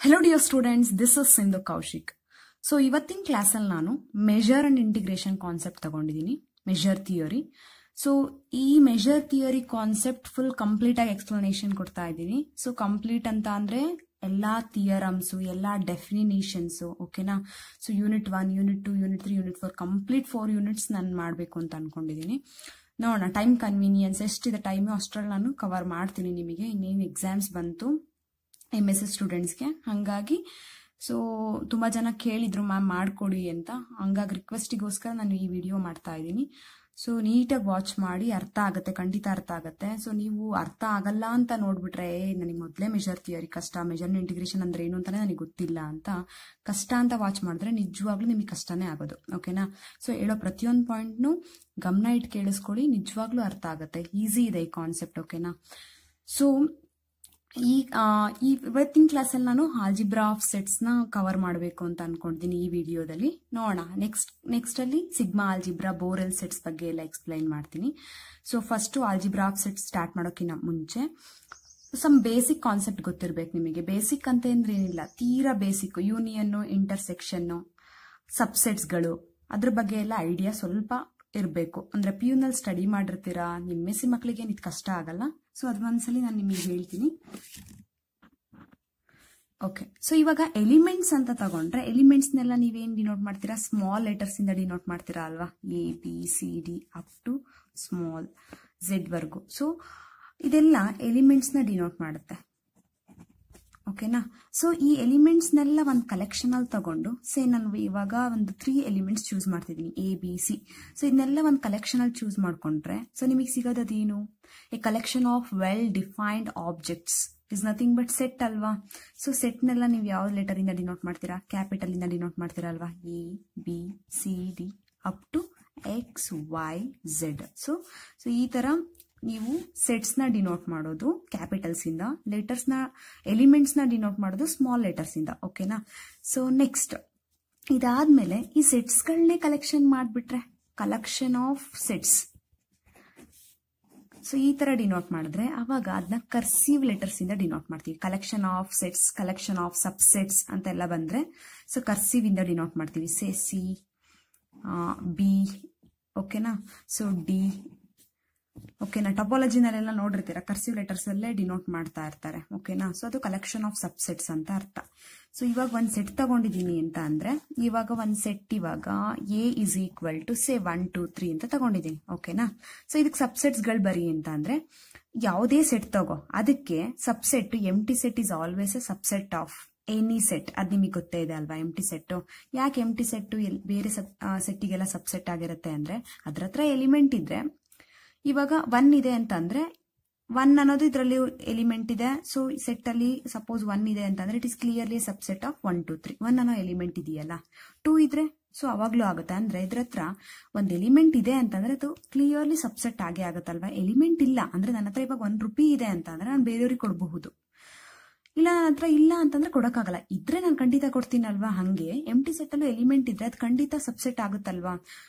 Hello dear students, this is Sindhu Kaushik. So ಇವತ್ತಿನ ಕ್ಲಾಸಲ್ಲಿ ನಾನು ಮೆಜರ್ ಅಂಡ್ ಇಂಟಿಗ್ರೇಷನ್ ಕಾನ್ಸೆಪ್ಟ್ ತಗೊಂಡಿದ್ದೀನಿ, ಮೆಜರ್ ಥಿಯರಿ. ಸೊ ಈ measure theory concept full complete ಆಗಿ explanation ಕೊಡ್ತಾ ಇದ್ದೀನಿ. ಸೊ ಕಂಪ್ಲೀಟ್ ಅಂತ ಅಂದ್ರೆ ಎಲ್ಲಾ ಥಿಯರಮ್ಸು, ಎಲ್ಲಾ ಡೆಫಿನಿಷನ್ಸು, ಓಕೆನಾ. So unit 1, unit 2, unit 3, unit 4 complete 4 units ನಾನು ಮಾಡಬೇಕು ಅಂತ ಅನ್ಕೊಂಡಿದ್ದೀನಿ. ನೋಡೋಣ, ಟೈಮ್ ಕನ್ವೀನಿಯನ್ಸ್ ಎಷ್ಟಿದೆ ಟೈಮು ಅಷ್ಟರಲ್ಲಿ ನಾನು ಕವರ್ ಮಾಡ್ತೀನಿ. ನಿಮಗೆ ಇನ್ನೇನು ಎಕ್ಸಾಮ್ಸ್ ಬಂತು MS ಸ್ಟೂಡೆಂಟ್ಸ್ಗೆ, ಹಂಗಾಗಿ ಸೊ ತುಂಬಾ ಜನ ಕೇಳಿದ್ರು ಮ್ಯಾಮ್ ಮಾಡ್ಕೊಡಿ ಅಂತ, ಹಂಗಾಗಿ ರಿಕ್ವೆಸ್ಟಿಗೋಸ್ಕರ ನಾನು ಈ ವಿಡಿಯೋ ಮಾಡ್ತಾ ಇದ್ದೀನಿ. ಸೊ ನೀಟಾಗಿ ವಾಚ್ ಮಾಡಿ, ಅರ್ಥ ಆಗುತ್ತೆ, ಖಂಡಿತ ಅರ್ಥ ಆಗುತ್ತೆ. ಸೊ ನೀವು ಅರ್ಥ ಆಗಲ್ಲ ಅಂತ ನೋಡ್ಬಿಟ್ರೆ ನನಗೆ ಮೊದಲೇ ಮೆಜರ್ ಥಿಯರಿ ಕಷ್ಟ, ಮೆಜರ್ ಇಂಟಿಗ್ರೇಷನ್ ಅಂದ್ರೆ ಏನು ಅಂತಾನೆ ನನಗೆ ಗೊತ್ತಿಲ್ಲ ಅಂತ ಕಷ್ಟ ಅಂತ ವಾಚ್ ಮಾಡಿದ್ರೆ ನಿಜವಾಗ್ಲೂ ನಿಮಗೆ ಕಷ್ಟನೇ ಆಗೋದು, ಓಕೆನಾ. ಸೊ ಹೇಳೋ ಪ್ರತಿಯೊಂದು ಪಾಯಿಂಟ್ನು ಗಮನ ಇಟ್ಟು ಕೇಳಿಸ್ಕೊಳ್ಳಿ, ನಿಜವಾಗ್ಲೂ ಅರ್ಥ ಆಗುತ್ತೆ, ಈಸಿ ಇದೆ ಈ ಕಾನ್ಸೆಪ್ಟ್, ಓಕೆನಾ. ಸೊ ಇವತ್ತಿನ ಕ್ಲಾಸಲ್ಲಿ ನಾನು ಆಲ್ಜಿಬ್ರಾ ಆಫ್ ಸೆಟ್ಸ್ ನ ಕವರ್ ಮಾಡಬೇಕು ಅಂತ ಅನ್ಕೊಂತೀನಿ ಈ ವಿಡಿಯೋದಲ್ಲಿ. ನೋಡೋಣ, ನೆಕ್ಸ್ಟ್ ಅಲ್ಲಿ ಸಿಗ್ಮಾ ಆಲ್ಜಿಬ್ರಾ, ಬೋರೆಲ್ ಸೆಟ್ಸ್ ಬಗ್ಗೆ ಎಲ್ಲ ಎಕ್ಸ್ಪ್ಲೈನ್ ಮಾಡ್ತೀನಿ. So first algebra of sets start ಮಾಡೋಕ್ಕಿಂತ ಮುಂಚೆ ಸಮ್ ಬೇಸಿಕ್ ಕಾನ್ಸೆಪ್ಟ್ ಗೊತ್ತಿರ್ಬೇಕು ನಿಮಗೆ. ಬೇಸಿಕ್ ಅಂತ ಅಂದ್ರೆ ಏನಿಲ್ಲ, ತೀರಾ ಬೇಸಿಕ್, ಯೂನಿಯನ್, ಇಂಟರ್ಸೆಕ್ಷನ್, ಸಬ್ಸೆಟ್ಸ್ಗಳು, ಅದ್ರ ಬಗ್ಗೆ ಎಲ್ಲ ಐಡಿಯಾ ಸ್ವಲ್ಪ ಇರಬೇಕು. ಅಂದ್ರೆ PU ಸ್ಟಡಿ ಮಾಡಿರ್ತೀರಾ, ನಿಮ್ಮ MEC ಮಕ್ಕಳಿಗೆ ಇದು ಕಷ್ಟ ಆಗಲ್ಲ. ಸೊ ಅದು ಒಂದ್ಸಲಿ ನಾನು ನಿಮಗೆ ಹೇಳ್ತೀನಿ, ಓಕೆ. ಸೊ ಇವಾಗ ಎಲಿಮೆಂಟ್ಸ್ ಅಂತ ತಗೊಂಡ್ರೆ, ಎಲಿಮೆಂಟ್ಸ್ನೆಲ್ಲ ನೀವೇನ್ ಡಿನೋಟ್ ಮಾಡ್ತೀರಾ, ಸ್ಮಾಲ್ ಲೆಟರ್ಸ್ ಇಂದ ಡಿನೋಟ್ ಮಾಡ್ತೀರಾ ಅಲ್ವಾ, ABCD up to small Z ವರ್ಗು. ಸೊ ಇದೆಲ್ಲ ಎಲಿಮೆಂಟ್ಸ್ ನ ಡಿನೋಟ್ ಮಾಡುತ್ತೆ, ಓಕೆನಾ. ಸೊ ಈ ಎಲಿಮೆಂಟ್ಸ್ ನೆಲ್ಲ ಒಂದು ಕಲೆಕ್ಷನ್ ಅಲ್ಲಿ ತಗೊಂಡು, ನಾನು ಇವಾಗ ಒಂದು 3 ಎಲಿಮೆಂಟ್ಸ್ ಚೂಸ್ ಮಾಡ್ತಿದ್ದೀನಿ, ABC. ಸೊ ಇದನ್ನೆಲ್ಲ ಒಂದು ಕಲೆಕ್ಷನ್ ಅಲ್ಲಿ ಚೂಸ್ ಮಾಡ್ಕೊಂಡ್ರೆ ಸೊ ನಿಮಗೆ ಸಿಗೋದೇನು, a collection of well defined objects is nothing but set ಅಲ್ವಾ. ಸೊ ಸೆಟ್ನೆಲ್ಲ ನೀವು ಯಾವ ಲೆಟರ್ ಇಂದ ಡಿನೋಟ್ ಮಾಡ್ತೀರಾ, ಕ್ಯಾಪಿಟಲ್ ಇಂದ ಡಿನೋಟ್ ಮಾಡ್ತೀರಾ ಅಲ್ವಾ, ABCD up to XYZ. So ಈ ತರ ನೀವು ಸೆಟ್ಸ್ ನ ಡಿನೋಟ್ ಮಾಡೋದು ಕ್ಯಾಪಿಟಲ್ಸ್ ಇಂದ, ಲೆಟರ್ಸ್ ನ ಎಲಿಮೆಂಟ್ಸ್ ನ ಡಿನೋಟ್ ಮಾಡೋದು ಸ್ಮಾಲ್ ಲೆಟರ್ಸ್ ಇಂದ, ಓಕೆನಾ. ಸೊ ನೆಕ್ಸ್ಟ್ ಇದಾದ್ಮೇಲೆ ಈ ಸೆಟ್ಸ್ ಗಳನ್ನೇ ಕಲೆಕ್ಷನ್ ಮಾಡ್ಬಿಟ್ರೆ ಕಲೆಕ್ಷನ್ ಆಫ್ ಸೆಟ್ಸ್, ಸೊ ಈ ತರ ಡಿನೋಟ್ ಮಾಡಿದ್ರೆ ಅವಾಗ ಅದನ್ನ ಕರ್ಸಿವ್ ಲೆಟರ್ಸ್ ಇಂದ ಡಿನೋಟ್ ಮಾಡ್ತೀವಿ. Collection of sets, collection of subsets ಅಂತೆಲ್ಲ ಬಂದ್ರೆ ಸೊ ಕರ್ಸಿವ್ ಇಂದ ಡಿನೋಟ್ ಮಾಡ್ತೀವಿ. C, B, ಓಕೆನಾ. ಸೊ D, ಓಕೆನಾ. ಟಪಾಲಜಿನಲ್ಲೆಲ್ಲ ನೋಡಿರ್ತೀರಾ, ಕರ್ಸಿವ್ ಲೆಟರ್ಸ್ ಅಲ್ಲೇ ಡಿನೋಟ್ ಮಾಡ್ತಾ ಇರ್ತಾರೆ, ಓಕೆನಾ. ಸೊ ಅದು ಕಲೆಕ್ಷನ್ ಆಫ್ ಸಬ್ಸೆಟ್ಸ್ ಅಂತ ಅರ್ಥ. ಸೊ ಇವಾಗ ಒಂದ್ ಸೆಟ್ ತಗೊಂಡಿದ್ದೀನಿ ಅಂತ ಅಂದ್ರೆ, ಇವಾಗ ಒಂದ್ ಸೆಟ್ ಇವಾಗ A is equal to say 1, 2, 3 ಅಂತ ತಗೊಂಡಿದ್ದೀನಿ, ಓಕೆನಾ. ಸೊ ಇದಕ್ಕೆ ಸಬ್ಸೆಟ್ಸ್ ಗಳು ಬರಿ ಅಂತ ಅಂದ್ರೆ, ಯಾವುದೇ ಸೆಟ್ ತಗೋ ಅದಕ್ಕೆ subset, empty set is always a subset of any set. ಅದ್ ನಿಮಗೆ ಗೊತ್ತೇ ಇದೆ ಅಲ್ವಾ ಎಂಟಿ ಸೆಟ್. ಯಾಕೆ ಎಂಟಿ ಸೆಟ್ ಬೇರೆ ಸೆಟ್ಟಿಗೆಲ್ಲ ಸಬ್ಸೆಟ್ ಆಗಿರುತ್ತೆ ಅಂದ್ರೆ, ಅದ್ರ ಹತ್ರ ಎಲಿಮೆಂಟ್ ಇದ್ರೆ, ಇವಾಗ 1 ಇದೆ ಅಂತ ಅಂದ್ರೆ 1 ಅನ್ನೋದು ಇದರಲ್ಲಿ ಎಲಿಮೆಂಟ್ ಇದೆ. ಸೊ ಸೆಟ್ ಅಲ್ಲಿ ಸಪೋಸ್ 1 ಇದೆ ಅಂತಂದ್ರೆ it is clearly subset of 1, 2, 3. 1 ಅನ್ನೋ ಎಲಿಮೆಂಟ್ ಇದೆಯಲ್ಲ, 2 ಇದ್ರೆ ಸೊ ಅವಾಗ್ಲೂ ಆಗುತ್ತೆ. ಅಂದ್ರೆ ಇದ್ರ ಹತ್ರ ಒಂದ್ ಎಲಿಮೆಂಟ್ ಇದೆ ಅಂತಂದ್ರೆ ಅದು ಕ್ಲಿಯರ್ಲಿ ಸಬ್ಸೆಟ್ ಆಗೇ ಆಗುತ್ತಲ್ವಾ. ಎಲಿಮೆಂಟ್ ಇಲ್ಲ ಅಂದ್ರೆ ನನ್ನ ಹತ್ರ ಇವಾಗ 1 ರೂಪಾಯಿ ಇದೆ ಅಂತಂದ್ರೆ ನಾನು ಬೇರೆಯವ್ರಿಗೆ ಕೊಡಬಹುದು, ಇಲ್ಲ ನನ್ನ ಹತ್ರ ಇಲ್ಲ ಅಂತಂದ್ರೆ ಕೊಡಕ್ಕಾಗಲ್ಲ. ಇದ್ರೆ ನಾನು ಖಂಡಿತ ಕೊಡ್ತೀನಲ್ವಾ. ಹಂಗೆ ಎಂಟಿ ಸೆಟ್ ಅಲ್ಲೂ ಎಲಿಮೆಂಟ್ ಇದ್ರೆ ಅದು ಖಂಡಿತ ಸಬ್ಸೆಟ್ ಆಗುತ್ತಲ್ವಾ.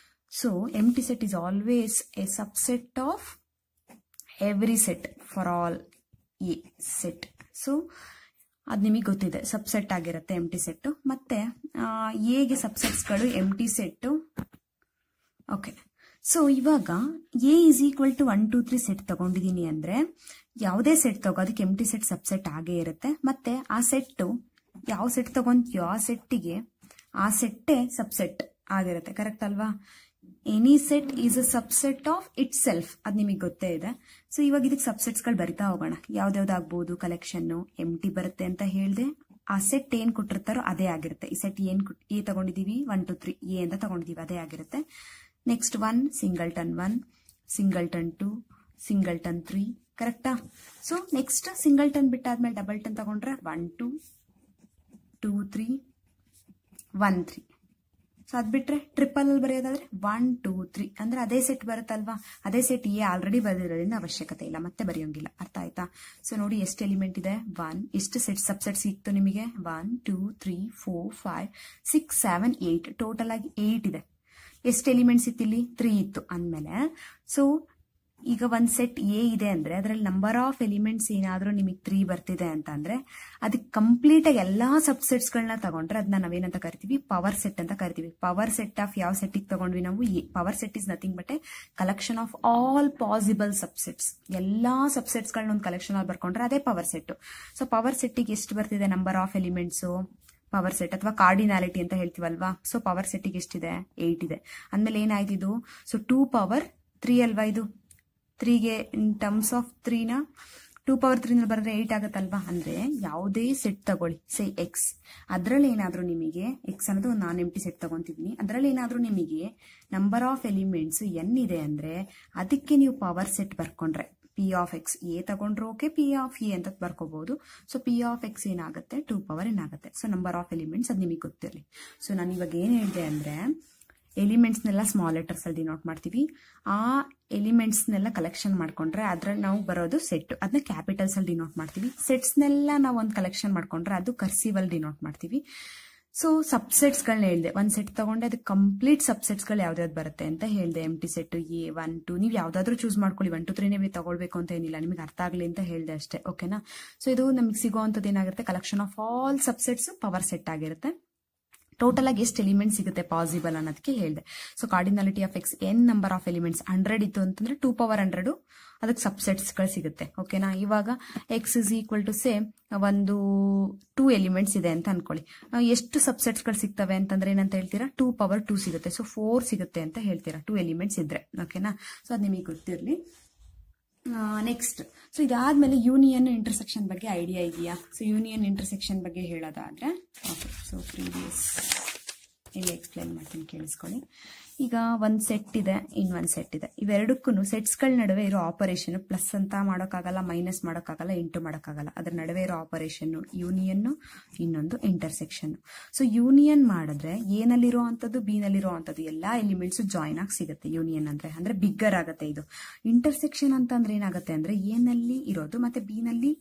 So empty set is always a subset of every set for all A set. So ಅದು ನಿಮಗೆ ಗೊತ್ತಿದೆ, ಸಬ್ಸೆಟ್ ಆಗಿರುತ್ತೆ ಎಂಟಿ ಸೆಟ್. ಮತ್ತೆ ಎಗೆ ಸಬ್ಸೆಟ್ಸ್ಗಳು ಎಂಟಿ ಸೆಟ್, ಓಕೆ. ಸೊ ಇವಾಗ A is equal to 1, 2, 3 set ತಗೊಂಡಿದ್ದೀನಿ ಅಂದ್ರೆ, ಯಾವುದೇ ಸೆಟ್ ತಗೋ ಅದಕ್ಕೆ ಎಂಟಿ ಸೆಟ್ ಸಬ್ಸೆಟ್ ಆಗೇ ಇರುತ್ತೆ. ಮತ್ತೆ ಆ ಸೆಟ್ ಯಾವ ಸೆಟ್ ತಗೊಂತೀಯೋ ಆ ಸೆಟ್ಟಿಗೆ ಆ ಸೆಟ್ಟೇ ಸಬ್ಸೆಟ್ ಆಗಿರುತ್ತೆ, ಕರೆಕ್ಟ್ ಅಲ್ವಾ. Any set is a subset of it self, ಅದ್ ನಿಮಗೆ ಗೊತ್ತೇ ಇದೆ. ಸೊ ಇವಾಗ ಇದಕ್ಕೆ ಸಬ್ಸೆಟ್ಸ್ ಗಳು ಬರಿತಾ ಹೋಗೋಣ. ಯಾವ್ದಾವ್ದಾಗ್ಬಹುದು, ಕಲೆಕ್ಷನ್ ಎಂಟಿ ಬರುತ್ತೆ ಅಂತ ಹೇಳ್ದೆ, ಆ ಸೆಟ್ ಏನ್ ಕೊಟ್ಟಿರ್ತಾರೋ ಅದೇ ಆಗಿರುತ್ತೆ. ಈ ಸೆಟ್ ಏನ್ A ತಗೊಂಡಿದೀವಿ 1, 2, 3 A ಅಂತ ತಗೊಂಡಿದೀವಿ, ಅದೇ ಆಗಿರುತ್ತೆ. ನೆಕ್ಸ್ಟ್ 1 ಸಿಂಗಲ್ಟನ್ 1, ಸಿಂಗಲ್ಟನ್ 2, ಸಿಂಗಲ್ಟನ್ 3, ಕರೆಕ್ಟಾ. So next singleton ಬಿಟ್ಟಾದ್ಮೇಲೆ double ton ತಗೊಂಡ್ರೆ 1, 2, 2, 3, 1, 3. ಸೊ ಅದ್ ಬಿಟ್ರೆ ಟ್ರಿಪಲ್ ಅಲ್ಲಿ ಬರೆಯೋದಾದ್ರೆ 1, 2, 3 ಅಂದ್ರೆ ಅದೇ ಸೆಟ್ ಬರುತ್ತಲ್ವಾ. ಅದೇ ಸೆಟ್ A ಆಲ್ರೆಡಿ ಬರೆದಿರೋದ್ರಿಂದ ಅವಶ್ಯಕತೆ ಇಲ್ಲ, ಮತ್ತೆ ಬರೆಯೋಂಗಿಲ್ಲ, ಅರ್ಥ ಆಯ್ತಾ. ಸೊ ನೋಡಿ ಎಷ್ಟು ಎಲಿಮೆಂಟ್ ಇದೆ, 1. ಎಷ್ಟು ಸೆಟ್ ಸಬ್ಸೆಟ್ ಸಿಕ್ತು ನಿಮಗೆ, 1, 2, 3, 4, 5, 6, 7, 8, ಟೋಟಲ್ ಆಗಿ 8 ಇದೆ. ಎಷ್ಟು ಎಲಿಮೆಂಟ್ಸ್ ಇತ್ತು ಇಲ್ಲಿ, 3 ಇತ್ತು ಅಂದ್ಮೇಲೆ. ಸೊ ಈಗ ಒಂದ್ ಸೆಟ್ ಎ ಇದೆ ಅಂದ್ರೆ ಅದರಲ್ಲಿ ನಂಬರ್ ಆಫ್ ಎಲಿಮೆಂಟ್ಸ್ ಏನಾದ್ರೂ ನಿಮಗೆ 3 ಬರ್ತಿದೆ ಅಂತ ಅಂದ್ರೆ ಅದಕ್ಕೆ ಕಂಪ್ಲೀಟ್ ಆಗಿ ಎಲ್ಲಾ ಸಬ್ಸೆಟ್ಸ್ ಗಳನ್ನ ತಗೊಂಡ್ರೆ ಅದನ್ನ ನಾವೇನಂತ ಕರಿತೀವಿ, ಪವರ್ ಸೆಟ್ ಅಂತ ಕರಿತೀವಿ. ಪವರ್ ಸೆಟ್ ಆಫ್ ಯಾವ ಸೆಟ್ಟಿಗೆ ತಗೊಂಡ್ವಿ ನಾವು, power set is nothing but A collection of all possible subsets. ಎಲ್ಲಾ ಸಬ್ಸೆಟ್ಸ್ ಗಳನ್ನ ಒಂದು ಕಲೆಕ್ಷನ್ ಅಲ್ಲಿ ಬರ್ಕೊಂಡ್ರೆ ಅದೇ ಪವರ್ ಸೆಟ್. ಸೊ ಪವರ್ ಸೆಟ್ಟಿಗೆ ಎಷ್ಟು ಬರ್ತಿದೆ number of elements, power set ಅಥವಾ ಕಾರ್ಡಿನಾಲಿಟಿ ಅಂತ ಹೇಳ್ತೀವಲ್ವಾ. ಸೊ ಪವರ್ ಸೆಟ್ಟಿಗೆ ಎಷ್ಟಿದೆ, 8 ಇದೆ. ಅಂದ್ಮೇಲೆ ಏನಾಯ್ತು ಇದು, ಸೊ 2 ಪವರ್ 3 ಅಲ್ವಾ ಇದು. 3ಗೆ ಇನ್ ಟರ್ಮ್ಸ್ ಆಫ್ 3ನ 2 ಪವರ್ 3 ಬರೆದ್ರೆ 8 ಆಗುತ್ತಲ್ವಾ. ಅಂದ್ರೆ ಯಾವುದೇ ಸೆಟ್ ತಗೊಳ್ಳಿ, ಸೇ ಎಕ್ಸ್, ಅದ್ರಲ್ಲಿ ಏನಾದ್ರೂ ನಿಮಗೆ ಎಕ್ಸ್ ಅನ್ನೋದು ಒಂದು ನಾನ್ ಎಂಟಿ ಸೆಟ್ ತಗೊಂತಿದೀನಿ, ಅದ್ರಲ್ಲಿ ಏನಾದ್ರೂ ನಿಮಗೆ ನಂಬರ್ ಆಫ್ ಎಲಿಮೆಂಟ್ಸ್ ಎನ್ ಇದೆ ಅಂದ್ರೆ ಅದಕ್ಕೆ ನೀವು ಪವರ್ ಸೆಟ್ ಬರ್ಕೊಂಡ್ರೆ ಪಿ ಆಫ್ ಎಕ್ಸ್, ಎ ತಗೊಂಡ್ರೆ ಓಕೆ, ಪಿ ಆಫ್ ಎ ಅಂತ ಬರ್ಕೋಬಹುದು. ಸೊ ಪಿ ಆಫ್ ಎಕ್ಸ್ ಏನಾಗುತ್ತೆ, 2 ಪವರ್ ಎನ್ ಆಗುತ್ತೆ. ಸೊ ನಂಬರ್ ಆಫ್ ಎಲಿಮೆಂಟ್ಸ್ ಅದು ನಿಮಗೆ ಗೊತ್ತಿರಲಿ. ಸೊ ನಾನು ಇವಾಗ ಏನ್ ಹೇಳಿದೆ ಅಂದ್ರೆ ಎಲಿಮೆಂಟ್ಸ್ನೆಲ್ಲ ಸ್ಮಾಲ್ ಲೆಟರ್ಸ್ ಅಲ್ಲಿ ಡಿನೋಟ್ ಮಾಡ್ತೀವಿ. ಆ ಎಲಿಮೆಂಟ್ಸ್ನೆಲ್ಲ ಕಲೆಕ್ಷನ್ ಮಾಡ್ಕೊಂಡ್ರೆ ಅದ್ರಲ್ಲಿ ನಾವು ಬರೋದು ಸೆಟ್, ಅದನ್ನ ಕ್ಯಾಪಿಟಲ್ಸ್ ಅಲ್ಲಿ ಡಿನೋಟ್ ಮಾಡ್ತೀವಿ. ಸೆಟ್ಸ್ನೆಲ್ಲ ನಾವು ಒಂದು ಕಲೆಕ್ಷನ್ ಮಾಡ್ಕೊಂಡ್ರೆ ಅದು ಕರ್ಸಿವ್ ಅಲ್ಲಿ ಡಿನೋಟ್ ಮಾಡ್ತೀವಿ. ಸೊ ಸಬ್ಸೆಟ್ಸ್ ಗಳನ್ನ ಹೇಳಿದೆ, ಒಂದ್ ಸೆಟ್ ತಗೊಂಡೆ ಅದಕ್ಕೆ ಕಂಪ್ಲೀಟ್ ಸಬ್ಸೆಟ್ಸ್ ಗಳು ಯಾವ್ದಾವ್ದು ಬರುತ್ತೆ ಅಂತ ಹೇಳಿದೆ. ಎಂಟಿ ಸೆಟ್ ಎ 1 2 ನೀವು ಯಾವ್ದಾದ್ರು ಚೂಸ್ ಮಾಡ್ಕೊಳ್ಳಿ, 1 2 3 ನೀವು ತಗೊಳ್ಬೇಕು ಅಂತ ಏನಿಲ್ಲ, ನಿಮಗೆ ಅರ್ಥ ಆಗ್ಲಿ ಅಂತ ಹೇಳಿದೆ ಅಷ್ಟೇ, ಓಕೆನಾ. ಸೊ ಇದು ನಮಗೆ ಸಿಗೋವಂಥದ್ದು ಏನಾಗುತ್ತೆ, collection of all subsets power set ಆಗಿರುತ್ತೆ. ಟೋಟಲ್ ಆಗಿ ಎಷ್ಟು ಎಲಿಮೆಂಟ್ಸ್ ಸಿಗುತ್ತೆ ಪಾಸಿಬಲ್ ಅನ್ನೋದಕ್ಕೆ ಹೇಳಿದೆ. So cardinality of X, N number of elements 100 ಇತ್ತು ಅಂತಂದ್ರೆ 2 ಪವರ್ 100 ಅದಕ್ಕೆ ಸಬ್ಸೆಟ್ಸ್ ಗಳು ಸಿಗುತ್ತೆ, ಓಕೆನಾ. ಇವಾಗ X is equal to say ಒಂದು 2 ಎಲಿಮೆಂಟ್ಸ್ ಇದೆ ಅಂತ ಅನ್ಕೊಳ್ಳಿ. ಎಷ್ಟು ಸಬ್ಸೆಟ್ಸ್ ಗಳು ಸಿಗ್ತವೆ ಅಂತಂದ್ರೆ ಏನಂತ ಹೇಳ್ತೀರಾ, 2 ಪವರ್ 2 ಸಿಗುತ್ತೆ. ಸೊ 4 ಸಿಗುತ್ತೆ ಅಂತ ಹೇಳ್ತೀರಾ 2 ಎಲಿಮೆಂಟ್ಸ್ ಇದ್ರೆ, ಓಕೆನಾ. ಸೊ ಅದ್ ನಿಮಗೆ ಗೊತ್ತಿರಲಿ. ನೆಕ್ಸ್ಟ್, ಸೊ ಇದಾದ್ಮೇಲೆ ಯೂನಿಯನ್ ಇಂಟರ್ಸೆಕ್ಷನ್ ಬಗ್ಗೆ ಐಡಿಯಾ ಇದೆಯಾ? ಸೊ ಯೂನಿಯನ್ ಇಂಟರ್ಸೆಕ್ಷನ್ ಬಗ್ಗೆ ಹೇಳೋದಾದ್ರೆ, ಓಕೆ, ಸೊ ಪ್ರೀವಿಯಸ್ ಇಲ್ಲಿ ಎಕ್ಸ್ಪ್ಲೈನ್ ಮಾಡ್ತೀನಿ, ಕೇಳಿಸ್ಕೊಳ್ಳಿ. ಈಗ ಒಂದ್ ಸೆಟ್ ಇದೆ, ಇನ್ನೊಂದ್ ಸೆಟ್ ಇದೆ. ಇವೆರಡಕ್ಕೂ ಸೆಟ್ಸ್ ಗಳ ನಡುವೆ ಇರೋ ಆಪರೇಷನ್ ಪ್ಲಸ್ ಅಂತ ಮಾಡೋಕ್ಕಾಗಲ್ಲ, ಮೈನಸ್ ಮಾಡೋಕ್ಕಾಗಲ್ಲ, ಇಂಟು ಮಾಡೋಕ್ಕಾಗಲ್ಲ. ಅದ್ರ ನಡುವೆ ಇರೋ ಆಪರೇಷನ್ ಯೂನಿಯನ್, ಇನ್ನೊಂದು ಇಂಟರ್ಸೆಕ್ಷನ್. ಸೊ ಯೂನಿಯನ್ ಮಾಡಿದ್ರೆ ಎ ನಲ್ಲಿರೋ ಅಂತದ್ದು, ಬಿ ನಲ್ಲಿರೋ ಅಂತದ್ದು ಎಲ್ಲಾ ಎಲಿಮೆಂಟ್ಸ್ ಜಾಯಿನ್ ಆಗಿ ಸಿಗುತ್ತೆ. ಯೂನಿಯನ್ ಅಂದ್ರೆ ಬಿಗ್ಗರ್ ಆಗುತ್ತೆ ಇದು. ಇಂಟರ್ಸೆಕ್ಷನ್ ಅಂತ ಅಂದ್ರೆ ಏನಾಗುತ್ತೆ ಅಂದ್ರೆ ಎ ನಲ್ಲಿ ಇರೋದು ಮತ್ತೆ ಬಿ ನಲ್ಲಿ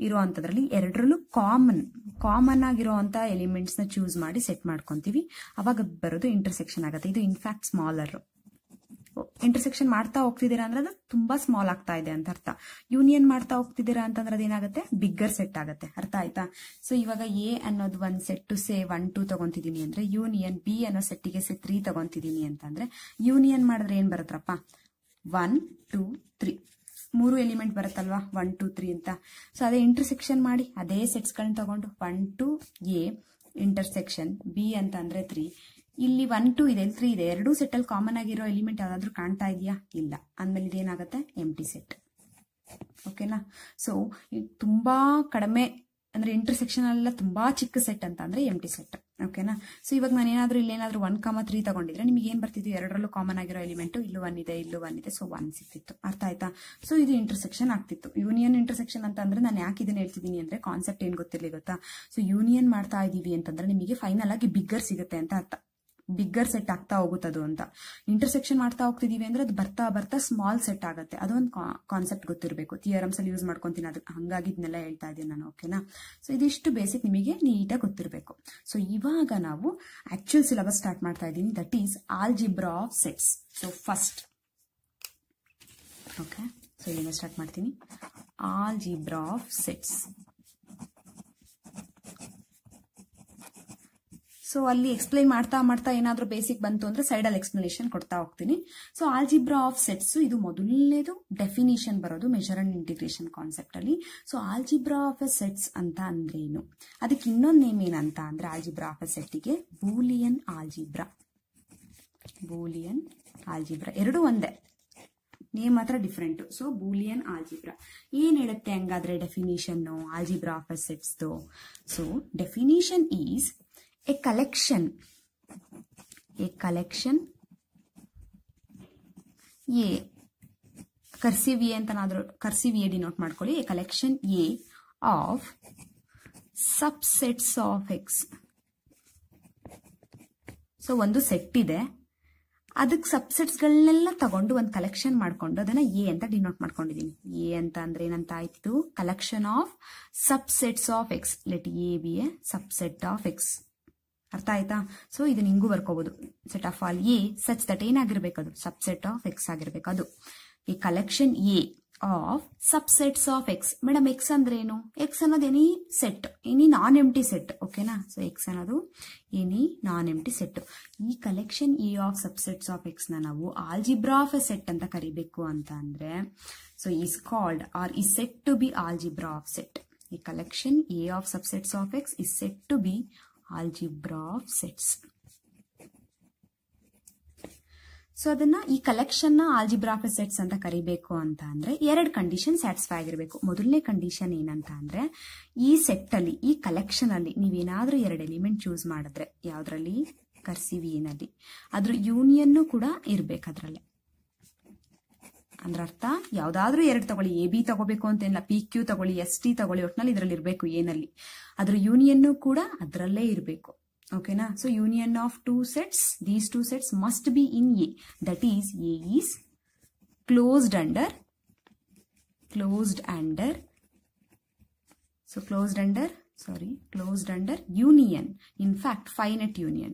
ಇರೋ ಅಂತದ್ರಲ್ಲಿ ಎರಡರಲ್ಲೂ ಕಾಮನ್ ಆಗಿರುವಂತ ಎಲಿಮೆಂಟ್ಸ್ ನ ಚೂಸ್ ಮಾಡಿ ಸೆಟ್ ಮಾಡ್ಕೊಂತೀವಿ, ಅವಾಗ ಬರೋದು ಇಂಟರ್ಸೆಕ್ಷನ್ ಆಗುತ್ತೆ. ಇದು ಇನ್ಫ್ಯಾಕ್ಟ್ ಸ್ಮಾಲರ್. ಇಂಟರ್ಸೆಕ್ಷನ್ ಮಾಡ್ತಾ ಹೋಗ್ತಿದ್ದೀರಾ ಅಂದ್ರೆ ಅದು ತುಂಬಾ ಸ್ಮಾಲ್ ಆಗ್ತಾ ಇದೆ ಅಂತ ಅರ್ಥ. ಯೂನಿಯನ್ ಮಾಡ್ತಾ ಹೋಗ್ತಿದ್ದೀರಾ ಅಂತಂದ್ರೆ ಅದೇನಾಗುತ್ತೆ, ಬಿಗ್ಗರ್ ಸೆಟ್ ಆಗುತ್ತೆ. ಅರ್ಥ ಆಯ್ತಾ? ಸೊ ಇವಾಗ ಎ ಅನ್ನೋದು ಒಂದ್ ಸೆಟ್ ಸೇ 1 2 ತಗೊಂತಿದೀನಿ ಅಂದ್ರೆ ಯೂನಿಯನ್ ಬಿ ಅನ್ನೋ ಸೆಟ್ಟಿಗೆ ಸೇ 3 ತಗೊಂತಿದೀನಿ ಅಂತಂದ್ರೆ ಯೂನಿಯನ್ ಮಾಡಿದ್ರೆ ಏನ್ ಬರುತ್ತಪ್ಪ, 1 2 3 3 ಎಲಿಮೆಂಟ್ ಬರುತ್ತಲ್ವಾ, 1 2 3 ಅಂತ. ಸೊ ಅದೇ ಇಂಟರ್ಸೆಕ್ಷನ್ ಮಾಡಿ ಅದೇ ಸೆಟ್ಸ್ ಗಳನ್ನ ತಗೊಂಡು 1 2 ಎ ಇಂಟರ್ಸೆಕ್ಷನ್ ಬಿ ಅಂತ ಅಂದ್ರೆ 3, ಇಲ್ಲಿ 1 2 ಇದೆ, 3 ಇದೆ, ಎರಡೂ ಸೆಟ್ ಅಲ್ಲಿ ಕಾಮನ್ ಆಗಿರೋ ಎಲಿಮೆಂಟ್ ಯಾವ್ದಾದ್ರು ಕಾಣ್ತಾ ಇದೆಯಾ? ಇಲ್ಲ. ಅಂದ್ಮೇಲೆ ಇದೇನಾಗುತ್ತೆ, ಎಂಟಿ ಸೆಟ್, ಓಕೆನಾ. ಸೊ ತುಂಬಾ ಕಡಿಮೆ ಅಂದ್ರೆ ಇಂಟರ್ಸೆಕ್ಷನ್ ಎಲ್ಲ ತುಂಬಾ ಚಿಕ್ಕ ಸೆಟ್ ಅಂತ ಅಂದ್ರೆ ಎಂಟಿ ಸೆಟ್, ಓಕೆನಾ. ಸೊ ಇವಾಗ ನಾನು ಏನಾದ್ರು ಇಲ್ಲೇನಾದ್ರೂ 1 3 ತಗೊಂಡಿದ್ರೆ ನಿಮಗೆ ಏನ್ ಬರ್ತಿದ್ವಿ, ಎರಡರಲ್ಲೂ ಕಾಮನ್ ಆಗಿರೋ ಎಲಿಮೆಂಟ್, ಇಲ್ಲೂ 1 ಇದೆ, ಇಲ್ಲೂ 1 ಇದೆ, ಸೊ 1 ಸಿಕ್ತಿತ್ತು. ಅರ್ಥ ಆಯ್ತಾ? ಸೊ ಇದು ಇಂಟರ್ಸೆಕ್ಷನ್ ಆಗ್ತಿತ್ತು. ಯೂನಿಯನ್ ಇಂಟರ್ಸೆಕ್ಷನ್ ಅಂತ ಅಂದ್ರೆ ನಾನು ಯಾಕೆ ಇದನ್ನ ಹೇಳ್ತಿದ್ದೀನಿ ಅಂದ್ರೆ ಕಾನ್ಸೆಪ್ಟ್ ಏನ್ ಗೊತ್ತಿರ್ಲಿ ಗೊತ್ತಾ. ಸೊ ಯೂನಿಯನ್ ಮಾಡ್ತಾ ಇದೀವಿ ಅಂತಂದ್ರೆ ನಿಮಗೆ ಫೈನಲ್ ಆಗಿ ಬಿಗ್ಗರ್ ಸಿಗುತ್ತೆ ಅಂತ ಅರ್ಥ. ಬಿಗ್ಗರ್ ಸೆಟ್ ಆಗ್ತಾ ಹೋಗುತ್ತದು ಅಂತ. ಇಂಟರ್ಸೆಕ್ಷನ್ ಮಾಡ್ತಾ ಹೋಗ್ತಿದೀವಿ ಅಂದ್ರೆ ಅದು ಬರ್ತಾ ಬರ್ತಾ ಸ್ಮಾಲ್ ಸೆಟ್ ಆಗುತ್ತೆ. ಅದೊಂದು ಕಾನ್ಸೆಪ್ಟ್ ಗೊತ್ತಿರಬೇಕು. ಥಿಯರಮ್ಸ್ ಅಲ್ಲಿ ಯೂಸ್ ಮಾಡ್ಕೊಂತೀನಿ, ಅದಕ್ಕೆ ಹಂಗಾಗಿ ಇದನ್ನೆಲ್ಲ ಹೇಳ್ತಾ ಇದ್ದೀನಿ ನಾನು, ಓಕೆನಾ. ಸೊ ಇದಿಷ್ಟು ಬೇಸಿಕ್ ನಿಮಗೆ ನೀಟಾಗಿ ಗೊತ್ತಿರಬೇಕು. ಸೊ ಇವಾಗ ನಾವು ಆಕ್ಚುಯಲ್ ಸಿಲೆಬಸ್ ಸ್ಟಾರ್ಟ್ ಮಾಡ್ತಾ ಇದ್ದೀನಿ, that is algebra of sets. So first, okay, so ಇಲ್ಲಿಂದ ಸ್ಟಾರ್ಟ್ ಮಾಡ್ತೀನಿ. Algebra of sets. ಸೊ ಅಲ್ಲಿ ಎಕ್ಸ್ಪ್ಲೈನ್ ಮಾಡ್ತಾ ಮಾಡ್ತಾ ಏನಾದ್ರೂ ಬೇಸಿಕ್ ಬಂತು ಅಂದ್ರೆ ಸೈಡ್ ಅಲ್ಲಿ ಎಕ್ಸ್ಪ್ಲನೇಷನ್ ಕೊಡ್ತಾ ಹೋಗ್ತೀನಿ. ಸೊ ಆಲ್ಜಿಬ್ರಾ ಆಫ್ ಸೆಟ್ಸ್ ಇದು ಮೊದಲನೇದು ಡೆಫಿನಿಷನ್ ಬರೋದು ಮೆಜರ್ ಅಂಡ್ ಇಂಟಿಗ್ರೇಷನ್ ಕಾನ್ಸೆಪ್ಟ್ ಅಲ್ಲಿ. ಸೊ ಆಲ್ಜಿಬ್ರಾ ಆಫ್ ಸೆಟ್ಸ್ ಅಂತ ಅಂದ್ರೇನು, ಅದಕ್ಕೆ ಇನ್ನೊಂದು ನೇಮ್ ಏನಂತ ಅಂದ್ರೆ ಆಲ್ಜಿಬ್ರಾ ಆಫ್ ಸೆಟ್ಗೆ ಬೂಲಿಯನ್ ಆಲ್ಜಿಬ್ರಾ. ಬೂಲಿಯನ್ ಆಲ್ಜಿಬ್ರಾ ಎರಡು ಒಂದೇ, ನೇಮ್ ಮಾತ್ರ ಡಿಫ್ರೆಂಟ್. ಸೊ ಬೂಲಿಯನ್ ಆಲ್ಜಿಬ್ರಾ ಏನ್ ಹೇಳುತ್ತೆ ಹಂಗಾದ್ರೆ definition algebra of sets. So definition is a collection A cursive A ಅಂತನಾದ್ರೂ ಕರ್ಸಿವ್ ಎ ಡಿನೋಟ್ ಮಾಡ್ಕೊಳ್ಳಿ. A collection A of subsets of X. So ಒಂದು set ಇದೆ, ಅದಕ್ಕೆ ಸಬ್ಸೆಟ್ಸ್ ಗಳನ್ನೆಲ್ಲ ತಗೊಂಡು ಒಂದು ಕಲೆಕ್ಷನ್ ಮಾಡ್ಕೊಂಡು ಅದನ್ನ ಎ ಅಂತ ಡಿನೋಟ್ ಮಾಡ್ಕೊಂಡಿದೀನಿ. ಎ ಅಂತ ಅಂದ್ರೆ ಏನಂತ ಆಯ್ತು, collection of subsets of X. Let A B a subset of X. ಅರ್ಥ ಆಯ್ತಾ? ಸೊ ಇದನ್ನ ಹಿಂಗೂ ಬರ್ಕೋಬಹುದು, set of all A such that ಏನಾಗಿರ್ಬೇಕು, ಅದು ಸಬ್ಸೆಟ್ ಆಫ್ ಎಕ್ಸ್ ಆಗಿರ್ಬೇಕು ಅದು. A collection A of subsets of X. Madam X ಅಂದ್ರೆ ಏನು? ಎಕ್ಸ್ ಅನ್ನೋದು any set, any non empty set. ಓಕೆನಾ? ಸೊ ಎಕ್ಸ್ ಅನ್ನೋದು ಎನಿ ನಾನ್ ಎಂಟಿ ಸೆಟ್. ಈ collection A of subsets of X ನ ನಾವು ಆಲ್ಜಿಬ್ರಾ ಆಫ್ ಎ ಸೆಟ್ ಅಂತ ಕರಿಬೇಕು ಅಂತ ಅಂದ್ರೆ, so is called or is said to be algebra of set. ಈ collection A of subsets of X is said to be algebra of sets. So ಅದನ್ನ ಈ collection ನ ಆಲ್ಜಿಬ್ರಾ ಆಫ್ ಸೆಟ್ಸ್ ಅಂತ ಕರಿಬೇಕು ಅಂತ ಅಂದ್ರೆ ಎರಡು ಕಂಡೀಷನ್ ಸ್ಯಾಟಿಸ್ಫೈ ಆಗಿರಬೇಕು. ಮೊದಲನೇ ಕಂಡೀಷನ್ ಏನಂತ ಅಂದ್ರೆ, ಈ ಸೆಟ್ ಅಲ್ಲಿ, ಈ ಕಲೆಕ್ಷನ್ ಅಲ್ಲಿ ನೀವೇನಾದ್ರೂ ಎರಡು ಎಲಿಮೆಂಟ್ ಚೂಸ್ ಮಾಡಿದ್ರೆ, ಯಾವ್ದ್ರಲ್ಲಿ? ಕರ್ಸಿವ್ ಏನಲ್ಲಿ, ಅದ್ರ ಯೂನಿಯನ್ ಕೂಡ ಇರ್ಬೇಕು ಅದ್ರಲ್ಲೇ. ಅಂದ್ರೆ ಅರ್ಥ, ಯಾವ್ದಾದ್ರೂ ಎರಡು ತಗೊಳ್ಳಿ, ಎ ಬಿ ತಗೋಬೇಕು ಅಂತೇನಿಲ್ಲ, ಪಿ ಕ್ಯೂ ತಗೊಳ್ಳಿ, ಎಸ್ ಟಿ ತಗೊಳ್ಳಿ, ಒಟ್ನಲ್ಲಿ ಇದ್ರಲ್ಲಿ ಇರ್ಬೇಕು ಏನಲ್ಲಿ, ಅದ್ರ ಯೂನಿಯನ್ ಕೂಡ ಅದ್ರಲ್ಲೇ ಇರ್ಬೇಕು. ಓಕೆನಾ? So union of two sets, these two sets must be in a, that is A is closed under, closed under union, in fact finite union.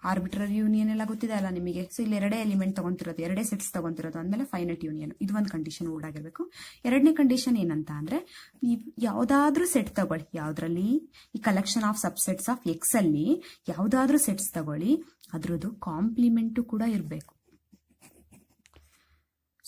Arbitrary union ಎಲ್ಲ ಗೊತ್ತಿದೆ ಅಲ್ಲ ನಿಮಗೆ. ಸೊ ಇಲ್ಲಿ ಎರಡೇ ಎಲಿಮೆಂಟ್ ತಗೊಂತಿರೋದು, ಎರಡೇ ಸೆಟ್ಸ್ ತಗೊಂತಿರೋದು ಅಂದ್ಮೇಲೆ ಫೈನೈಟ್ ಯೂನಿಯನ್, ಇದು ಒಂದು ಕಂಡೀಷನ್ ಓಡ್ ಆಗಿರ್ಬೇಕು. ಎರಡನೇ ಕಂಡೀಷನ್ ಏನಂತ ಅಂದ್ರೆ, ನೀವು ಯಾವ್ದಾದ್ರೂ ಸೆಟ್ ತಗೊಳ್ಳಿ, ಯಾವ್ದ್ರಲ್ಲಿ? ಈ collection of subsets of X ಅಲ್ಲಿ ಯಾವ್ದಾದ್ರೂ ಸೆಟ್ಸ್ ತಗೊಳ್ಳಿ, ಅದ್ರದ್ದು ಕಾಂಪ್ಲಿಮೆಂಟು ಕೂಡ ಇರಬೇಕು.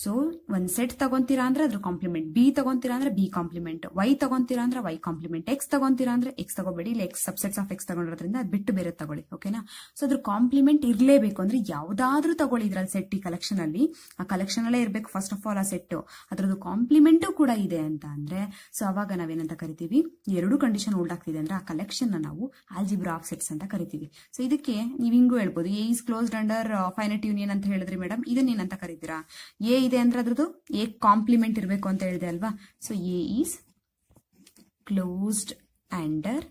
ಸೊ ಒಂದ್ ಸೆಟ್ ತಗೊಂತೀರಾ ಅಂದ್ರೆ ಅದ್ರ ಕಾಂಪ್ಲಿಮೆಂಟ್, ಬಿ ತಗೊಂತೀರಾ ಅಂದ್ರೆ ಬಿ ಕಾಂಪ್ಲಿಮೆಂಟ್, ವೈ ತಗೊಂತೀರಾ ಅಂದ್ರೆ ವೈ ಕಾಂಪ್ಲಿಮೆಂಟ್, ಎಕ್ಸ್ ತಗೊಂತೀರಾ ಅಂದ್ರೆ ಎಕ್ಸ್ ತಗೋಬೇಡಿ, ಇಲ್ಲ ಎಕ್ಸ್ ಸಬ್ಸೆಟ್ಸ್ ಆಫ್ ಎಕ್ಸ್ ತಗೊಂಡಿರೋದ್ರಿಂದ ಅದ್ ಬಿಟ್ಟು ಬೇರೆ ತಗೊಳ್ಳಿ. ಓಕೆನಾ? ಸೊ ಅದ್ರ ಕಾಂಪ್ಲಿಮೆಂಟ್ ಇರ್ಲೇಬೇಕು. ಅಂದ್ರೆ ಯಾವ್ದಾದ್ರೂ ತಗೊಳ್ಳಿ ಇದ್ರಲ್ಲಿ ಸೆಟ್, ಈ ಕಲೆಕ್ಷನ್ ಅಲ್ಲಿ, ಆ ಕಲೆಕ್ಷನ್ ಅಲ್ಲೇ ಇರ್ಬೇಕು ಫಸ್ಟ್ ಆಫ್ ಆಲ್ ಆ ಸೆಟ್, ಅದ್ರದ್ದು ಕಾಂಪ್ಲಿಮೆಂಟು ಕೂಡ ಇದೆ ಅಂತ ಅಂದ್ರೆ, ಸೊ ಅವಾಗ ನಾವೇನಂತ ಕರಿತೀವಿ? ಎರಡು ಕಂಡೀಷನ್ ಹೋಲ್ಡ್ ಆಗ್ತಿದೆ ಅಂದ್ರೆ ಆ ಕಲೆಕ್ಷನ್ ನ ನಾವು ಆಲ್ಜಿಬ್ರಾ ಆಫ್ ಸೆಟ್ಸ್ ಅಂತ ಕರಿತೀವಿ. ಸೊ ಇದಕ್ಕೆ ನೀವು ಹಿಂಗೂ ಹೇಳ್ಬೋದು, A is closed under finite union ಅಂತ ಹೇಳಿದ್ರಿ ಮೇಡಮ್, ಇದನ್ನೇನಂತ ಕರಿತೀರಾ? ಎ ಇದೆ ಅಂದ್ರೆ ಅದ್ರದ್ದು ಎ ಕಾಂಪ್ಲಿಮೆಂಟ್ ಇರಬೇಕು ಅಂತ ಹೇಳಿದೆ ಅಲ್ವಾ. So A is closed under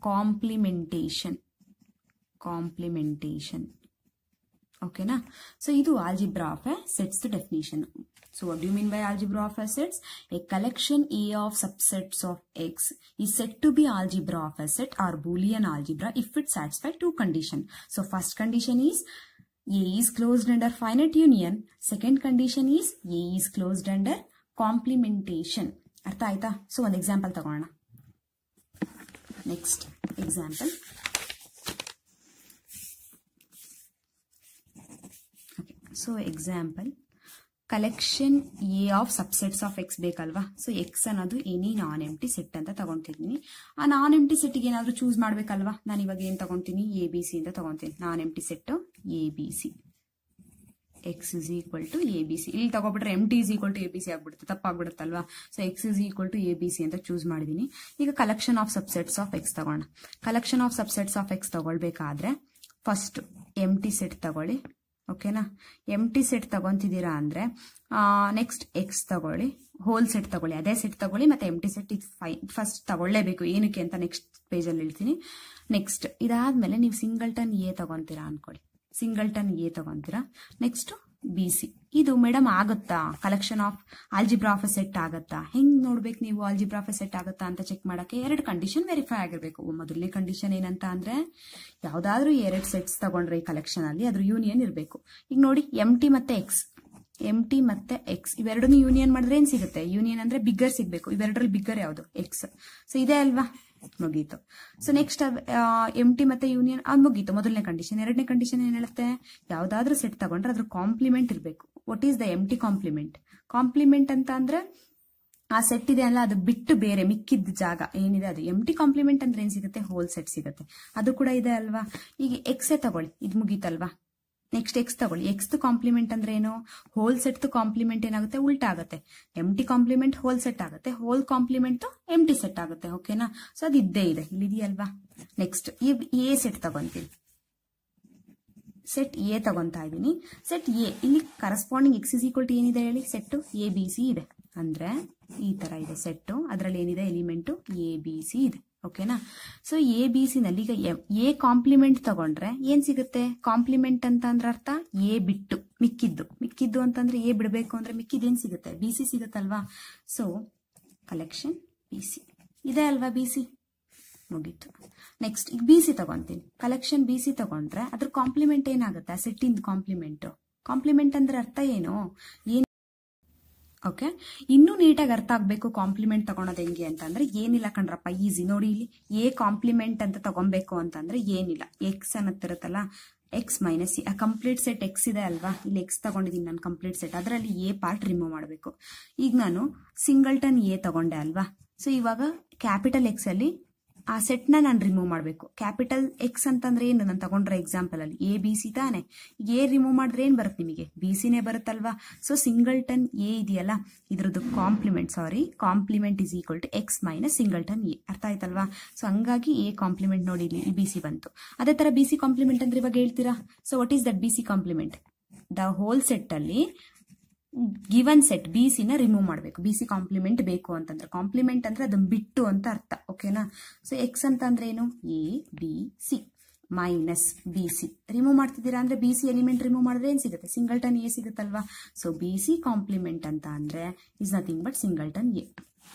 complementation. ಓಕೆನಾ? ಸೊ ಇದು algebra of A sets definition. So what do you mean by algebra of a sets? A collection A of subsets of X is said to be algebra of a set or Boolean algebra if it satisfies two conditions. So first condition is A is closed under finite union. Second condition is A is closed under complementation. ಅರ್ಥ ಆಯ್ತಾ? So ಒಂದು example ತಗೋಣ. Next example. Okay, so example, collection A of subsets of X ಬೇಕಲ್ವಾ. So X ಅನ್ನೋದು any non empty set ಅಂತ ತಗೊಂತಿದ್ದೀನಿ. ಆ ನಾನ್ ಎಂಟಿ ಸೆಟ್ಗೆ ಏನಾದ್ರು choose ಮಾಡ್ಬೇಕಲ್ವಾ. ನಾನು ಇವಾಗ ಏನ್ ತಗೊಂತೀನಿ? ಎ ಬಿ ಸಿ ಅಂತ ತಗೊಂತೀನಿ. Non empty set A B C, X is equal to A B C. ಇಲ್ಲಿ ತಗೊಬಿಟ್ರೆ empty is equal to A B C ಆಗ್ಬಿಡುತ್ತೆ, ತಪ್ಪಾಗ್ಬಿಡುತ್ತಲ್ವಾ. So X is equal to A B C ಅಂತ choose ಮಾಡಿದೀನಿ. ಈಗ collection of subsets of X ತಗೋಣ. Collection of subsets of X ತಗೊಳ್ಬೇಕಾದ್ರೆ first empty set ತಗೊಳ್ಳಿ. ಓಕೆನಾ? Empty set ತಗೊಂತಿದ್ದೀರಾ ಅಂದ್ರೆ ನೆಕ್ಸ್ಟ್ ಎಕ್ಸ್ ತಗೊಳ್ಳಿ, ಹೋಲ್ ಸೆಟ್ ತಗೊಳ್ಳಿ, ಅದೇ ಸೆಟ್ ತಗೊಳ್ಳಿ, ಮತ್ತೆ ಎಂ ಟಿ ಸೆಟ್ ಫಸ್ಟ್ ತಗೊಳ್ಳೇಬೇಕು. ಏನಕ್ಕೆ ಅಂತ ನೆಕ್ಸ್ಟ್ ಪೇಜ್ ಅಲ್ಲಿ ಹೇಳ್ತೀನಿ. ನೆಕ್ಸ್ಟ್ ಇದಾದ್ಮೇಲೆ ನೀವು ಸಿಂಗಲ್ಟನ್ ಎ ತಗೊಂತೀರಾ ಅನ್ಕೊಳ್ಳಿ, ಸಿಂಗಲ್ಟನ್ ಎ ತಗೊಂತೀರಾ. Next B C. ಇದು ಮೇಡಮ್ ಆಗುತ್ತಾ? Collection of algebra of A set ಆಗುತ್ತಾ? ಹೆಂಗ್ ನೋಡ್ಬೇಕು ನೀವು ಆಲ್ಜಿಬ್ರಾ ಆಫ್ ಎ ಸೆಟ್ ಆಗುತ್ತಾ ಅಂತ ಚೆಕ್ ಮಾಡಕ್ಕೆ ಎರಡು ಕಂಡೀಷನ್ ವೆರಿಫೈ ಆಗಿರ್ಬೇಕು. ಮೊದಲನೇ ಕಂಡೀಷನ್ ಏನಂತ ಅಂದ್ರೆ, ಯಾವ್ದಾದ್ರು ಎರಡು ಸೆಟ್ಸ್ ತಗೊಂಡ್ರೆ ಈ ಕಲೆಕ್ಷನ್ ಅಲ್ಲಿ ಅದ್ರ ಯೂನಿಯನ್ ಇರಬೇಕು. ಈಗ ನೋಡಿ, ಎಂ ಟಿ ಮತ್ತೆ ಎಕ್ಸ್, ಎಂ ಟಿ ಮತ್ತೆ ಎಕ್ಸ್ ಇವೆರಡನ್ನು ಯೂನಿಯನ್ ಮಾಡಿದ್ರೆ ಏನ್ ಸಿಗುತ್ತೆ? ಯೂನಿಯನ್ ಅಂದ್ರೆ ಬಿಗ್ಗರ್ ಸಿಗ್ಬೇಕು. ಇವೆರಡರಲ್ಲಿ ಬಿಗ್ಗರ್ ಯಾವುದು? ಎಕ್ಸ್. ಸೊ ಇದೆ ಅಲ್ವಾ, ಮುಗೀತು. ಸೊ ನೆಕ್ಸ್ಟ್ ಎಂ ಟಿ ಮತ್ತೆ ಯೂನಿಯನ್ ಅದು ಮುಗೀತು, ಮೊದಲನೇ ಕಂಡೀಷನ್. ಎರಡನೇ ಕಂಡೀಷನ್ ಏನ್ ಹೇಳುತ್ತೆ? ಯಾವ್ದಾದ್ರು ಸೆಟ್ ತಗೊಂಡ್ರೆ ಅದ್ರ ಕಾಂಪ್ಲಿಮೆಂಟ್ ಇರಬೇಕು. What is the empty complement? Complement ಅಂತ ಅಂದ್ರೆ ಆ ಸೆಟ್ ಇದೆ ಅಲ್ಲ, ಅದು ಬಿಟ್ಟು ಬೇರೆ ಮಿಕ್ಕಿದ ಜಾಗ ಏನಿದೆ ಅದು ಎಂ ಟಿ ಕಾಂಪ್ಲಿಮೆಂಟ್ ಅಂದ್ರೆ ಏನ್ ಸಿಗುತ್ತೆ? ಹೋಲ್ ಸೆಟ್ ಸಿಗುತ್ತೆ. ಅದು ಕೂಡ ಇದೆ ಅಲ್ವಾ. ಈಗ ಎಕ್ಸ್ ತಗೊಳ್ಳಿ, ಇದು ಮುಗೀತಲ್ವಾ. ನೆಕ್ಸ್ಟ್ ಎಕ್ಸ್ ತಗೊಳ್ಳಿ. ಎಕ್ಸ್ ಕಾಂಪ್ಲಿಮೆಂಟ್ ಅಂದ್ರೆ ಏನು? ಹೋಲ್ ಸೆಟ್ ಕಾಂಪ್ಲಿಮೆಂಟ್ ಏನಾಗುತ್ತೆ? ಉಲ್ಟಾ ಆಗುತ್ತೆ. Empty complement whole set ಆಗುತ್ತೆ, whole complement empty set ಆಗುತ್ತೆ. ಓಕೆನಾ? ಸೊ ಅದು ಇದ್ದೇ ಇದೆ, ಇಲ್ಲಿದೆಯಲ್ವಾ. ನೆಕ್ಸ್ಟ್ ಎ ಸೆಟ್ ತಗೊಂತೀನಿ, ಸೆಟ್ ಎ ತಗೊಂತಾ ಇದೀನಿ. ಸೆಟ್ ಎ ಇಲ್ಲಿ corresponding x is equal to ಏನಿದೆ ಹೇಳಿ? ಸೆಟ್ ಎ ಬಿ ಸಿ ಇದೆ. ಅಂದ್ರೆ ಈ ತರ ಇದೆ ಸೆಟ್, ಅದರಲ್ಲಿ ಏನಿದೆ? ಎಲಿಮೆಂಟ್ ಎ ಬಿ ಸಿ ಇದೆ. ಓಕೆನಾ? ಸೊ ಎ ಬಿ ಸಿ ನಲ್ಲಿ ಈಗ ಎ ಕಾಂಪ್ಲಿಮೆಂಟ್ ತಗೊಂಡ್ರೆ ಏನ್ ಸಿಗುತ್ತೆ? ಕಾಂಪ್ಲಿಮೆಂಟ್ ಅಂತ ಅಂದ್ರೆ ಅರ್ಥ ಎ ಬಿಟ್ಟು ಮಿಕ್ಕಿದ್ದು ಅಂತಂದ್ರೆ ಎ ಬಿಡಬೇಕು ಅಂದ್ರೆ ಮಿಕ್ಕಿದ್ದು ಏನ್ ಸಿಗುತ್ತೆ? ಬಿ ಸಿ ಸಿಗುತ್ತಲ್ವಾ. ಸೊ ಕಲೆಕ್ಷನ್ ಬಿ ಸಿ ಇದೆ ಅಲ್ವಾ, ಬಿ ಸಿ. ಮುಗೀತು. ನೆಕ್ಸ್ಟ್ ಈಗ BC ತಗೊಂತೀನಿ, ಕಲೆಕ್ಷನ್ BC ತಗೊಂಡ್ರೆ ಅದ್ರ ಕಾಂಪ್ಲಿಮೆಂಟ್ ಏನಾಗುತ್ತೆ? ಆ ಸೆಟ್ ಇಂದ ಕಾಂಪ್ಲಿಮೆಂಟ್ ಅಂದ್ರೆ ಅರ್ಥ ಏನು? ಓಕೆ, ಇನ್ನೂ ನೀಟಾಗಿ ಅರ್ಥ ಆಗ್ಬೇಕು ಕಾಂಪ್ಲಿಮೆಂಟ್ ತಗೊಳೋದು ಹೆಂಗೆ ಅಂತಂದ್ರೆ ಏನಿಲ್ಲ ಕಣ್ರಪ್ಪ, ಈಸಿ ನೋಡಿ. ಇಲ್ಲಿ ಎ ಕಾಂಪ್ಲಿಮೆಂಟ್ ಅಂತ ತಗೊಬೇಕು ಅಂತಂದ್ರೆ ಏನಿಲ್ಲ, ಎಕ್ಸ್ ಅನ್ನತ್ತಿರುತ್ತಲ್ಲ, ಎಕ್ಸ್ ಮೈನಸ್ ಸಿ, ಆ ಕಂಪ್ಲೀಟ್ ಸೆಟ್ ಎಕ್ಸ್ ಇದೆ ಅಲ್ವಾ, ಇಲ್ಲಿ ಎಕ್ಸ್ ತಗೊಂಡಿದ್ದೀನಿ ನಾನು ಕಂಪ್ಲೀಟ್ ಸೆಟ್, ಅದರಲ್ಲಿ ಎ ಪಾರ್ಟ್ ರಿಮೂವ್ ಮಾಡಬೇಕು. ಈಗ ನಾನು ಸಿಂಗಲ್ಟನ್ ಎ ತಗೊಂಡೆ ಅಲ್ವಾ, ಸೊ ಇವಾಗ ಕ್ಯಾಪಿಟಲ್ ಎಕ್ಸ್ ಅಲ್ಲಿ ಆ ಸೆಟ್ ನಾನು ರಿಮೂವ್ ಮಾಡಬೇಕು. ಕ್ಯಾಪಿಟಲ್ ಎಕ್ಸ್ ಅಂತಂದ್ರೆ ಏನು? ನಾನು ತಗೊಂಡ್ರೆ ಎಕ್ಸಾಂಪಲ್ ಅಲ್ಲಿ ABC ತಾನೆ, ಎ ರಿಮೂವ್ ಮಾಡಿದ್ರೆ ಏನ್ ಬರುತ್ತೆ ನಿಮಗೆ? BCನೇ ಬರುತ್ತಲ್ವಾ. ಸೊ ಸಿಂಗಲ್ಟನ್ ಎ ಇದೆಯಲ್ಲ, ಇದ್ರದ್ದು complement is equal to x minus singleton A. ಅರ್ಥ ಆಯ್ತಲ್ವಾ? ಸೊ ಹಂಗಾಗಿ ಎ ಕಾಂಪ್ಲಿಮೆಂಟ್ ನೋಡಿ ಇಲ್ಲಿ BC ಬಂತು. ಅದೇ ತರ BC ಕಾಂಪ್ಲಿಮೆಂಟ್ ಅಂದ್ರೆ ಇವಾಗ ಹೇಳ್ತೀರಾ. So what is that BC complement? The whole set ಅಲ್ಲಿ ಗಿವನ್ ಸೆಟ್ BC ನ ರಿಮೂವ್ ಮಾಡಬೇಕು. BC ಕಾಂಪ್ಲಿಮೆಂಟ್ ಬೇಕು ಅಂತಂದ್ರೆ, ಕಾಂಪ್ಲಿಮೆಂಟ್ ಅಂದ್ರೆ ಅದನ್ನ ಬಿಟ್ಟು ಅಂತ ಅರ್ಥ. ಓಕೆನಾ? ಸೊ ಎಕ್ಸ್ ಅಂತ ಅಂದ್ರೆ ಏನು? ABC ಮೈನಸ್ BC ರಿಮೂವ್ ಮಾಡ್ತಿದ್ದೀರಾ ಅಂದ್ರೆ BC ಎಲಿಮೆಂಟ್ ರಿಮೂವ್ ಮಾಡಿದ್ರೆ ಏನ್ ಸಿಗುತ್ತೆ? Singleton A ಸಿಗುತ್ತಲ್ವಾ. So BC compliment ಅಂತ ಅಂದ್ರೆ is nothing but singleton A.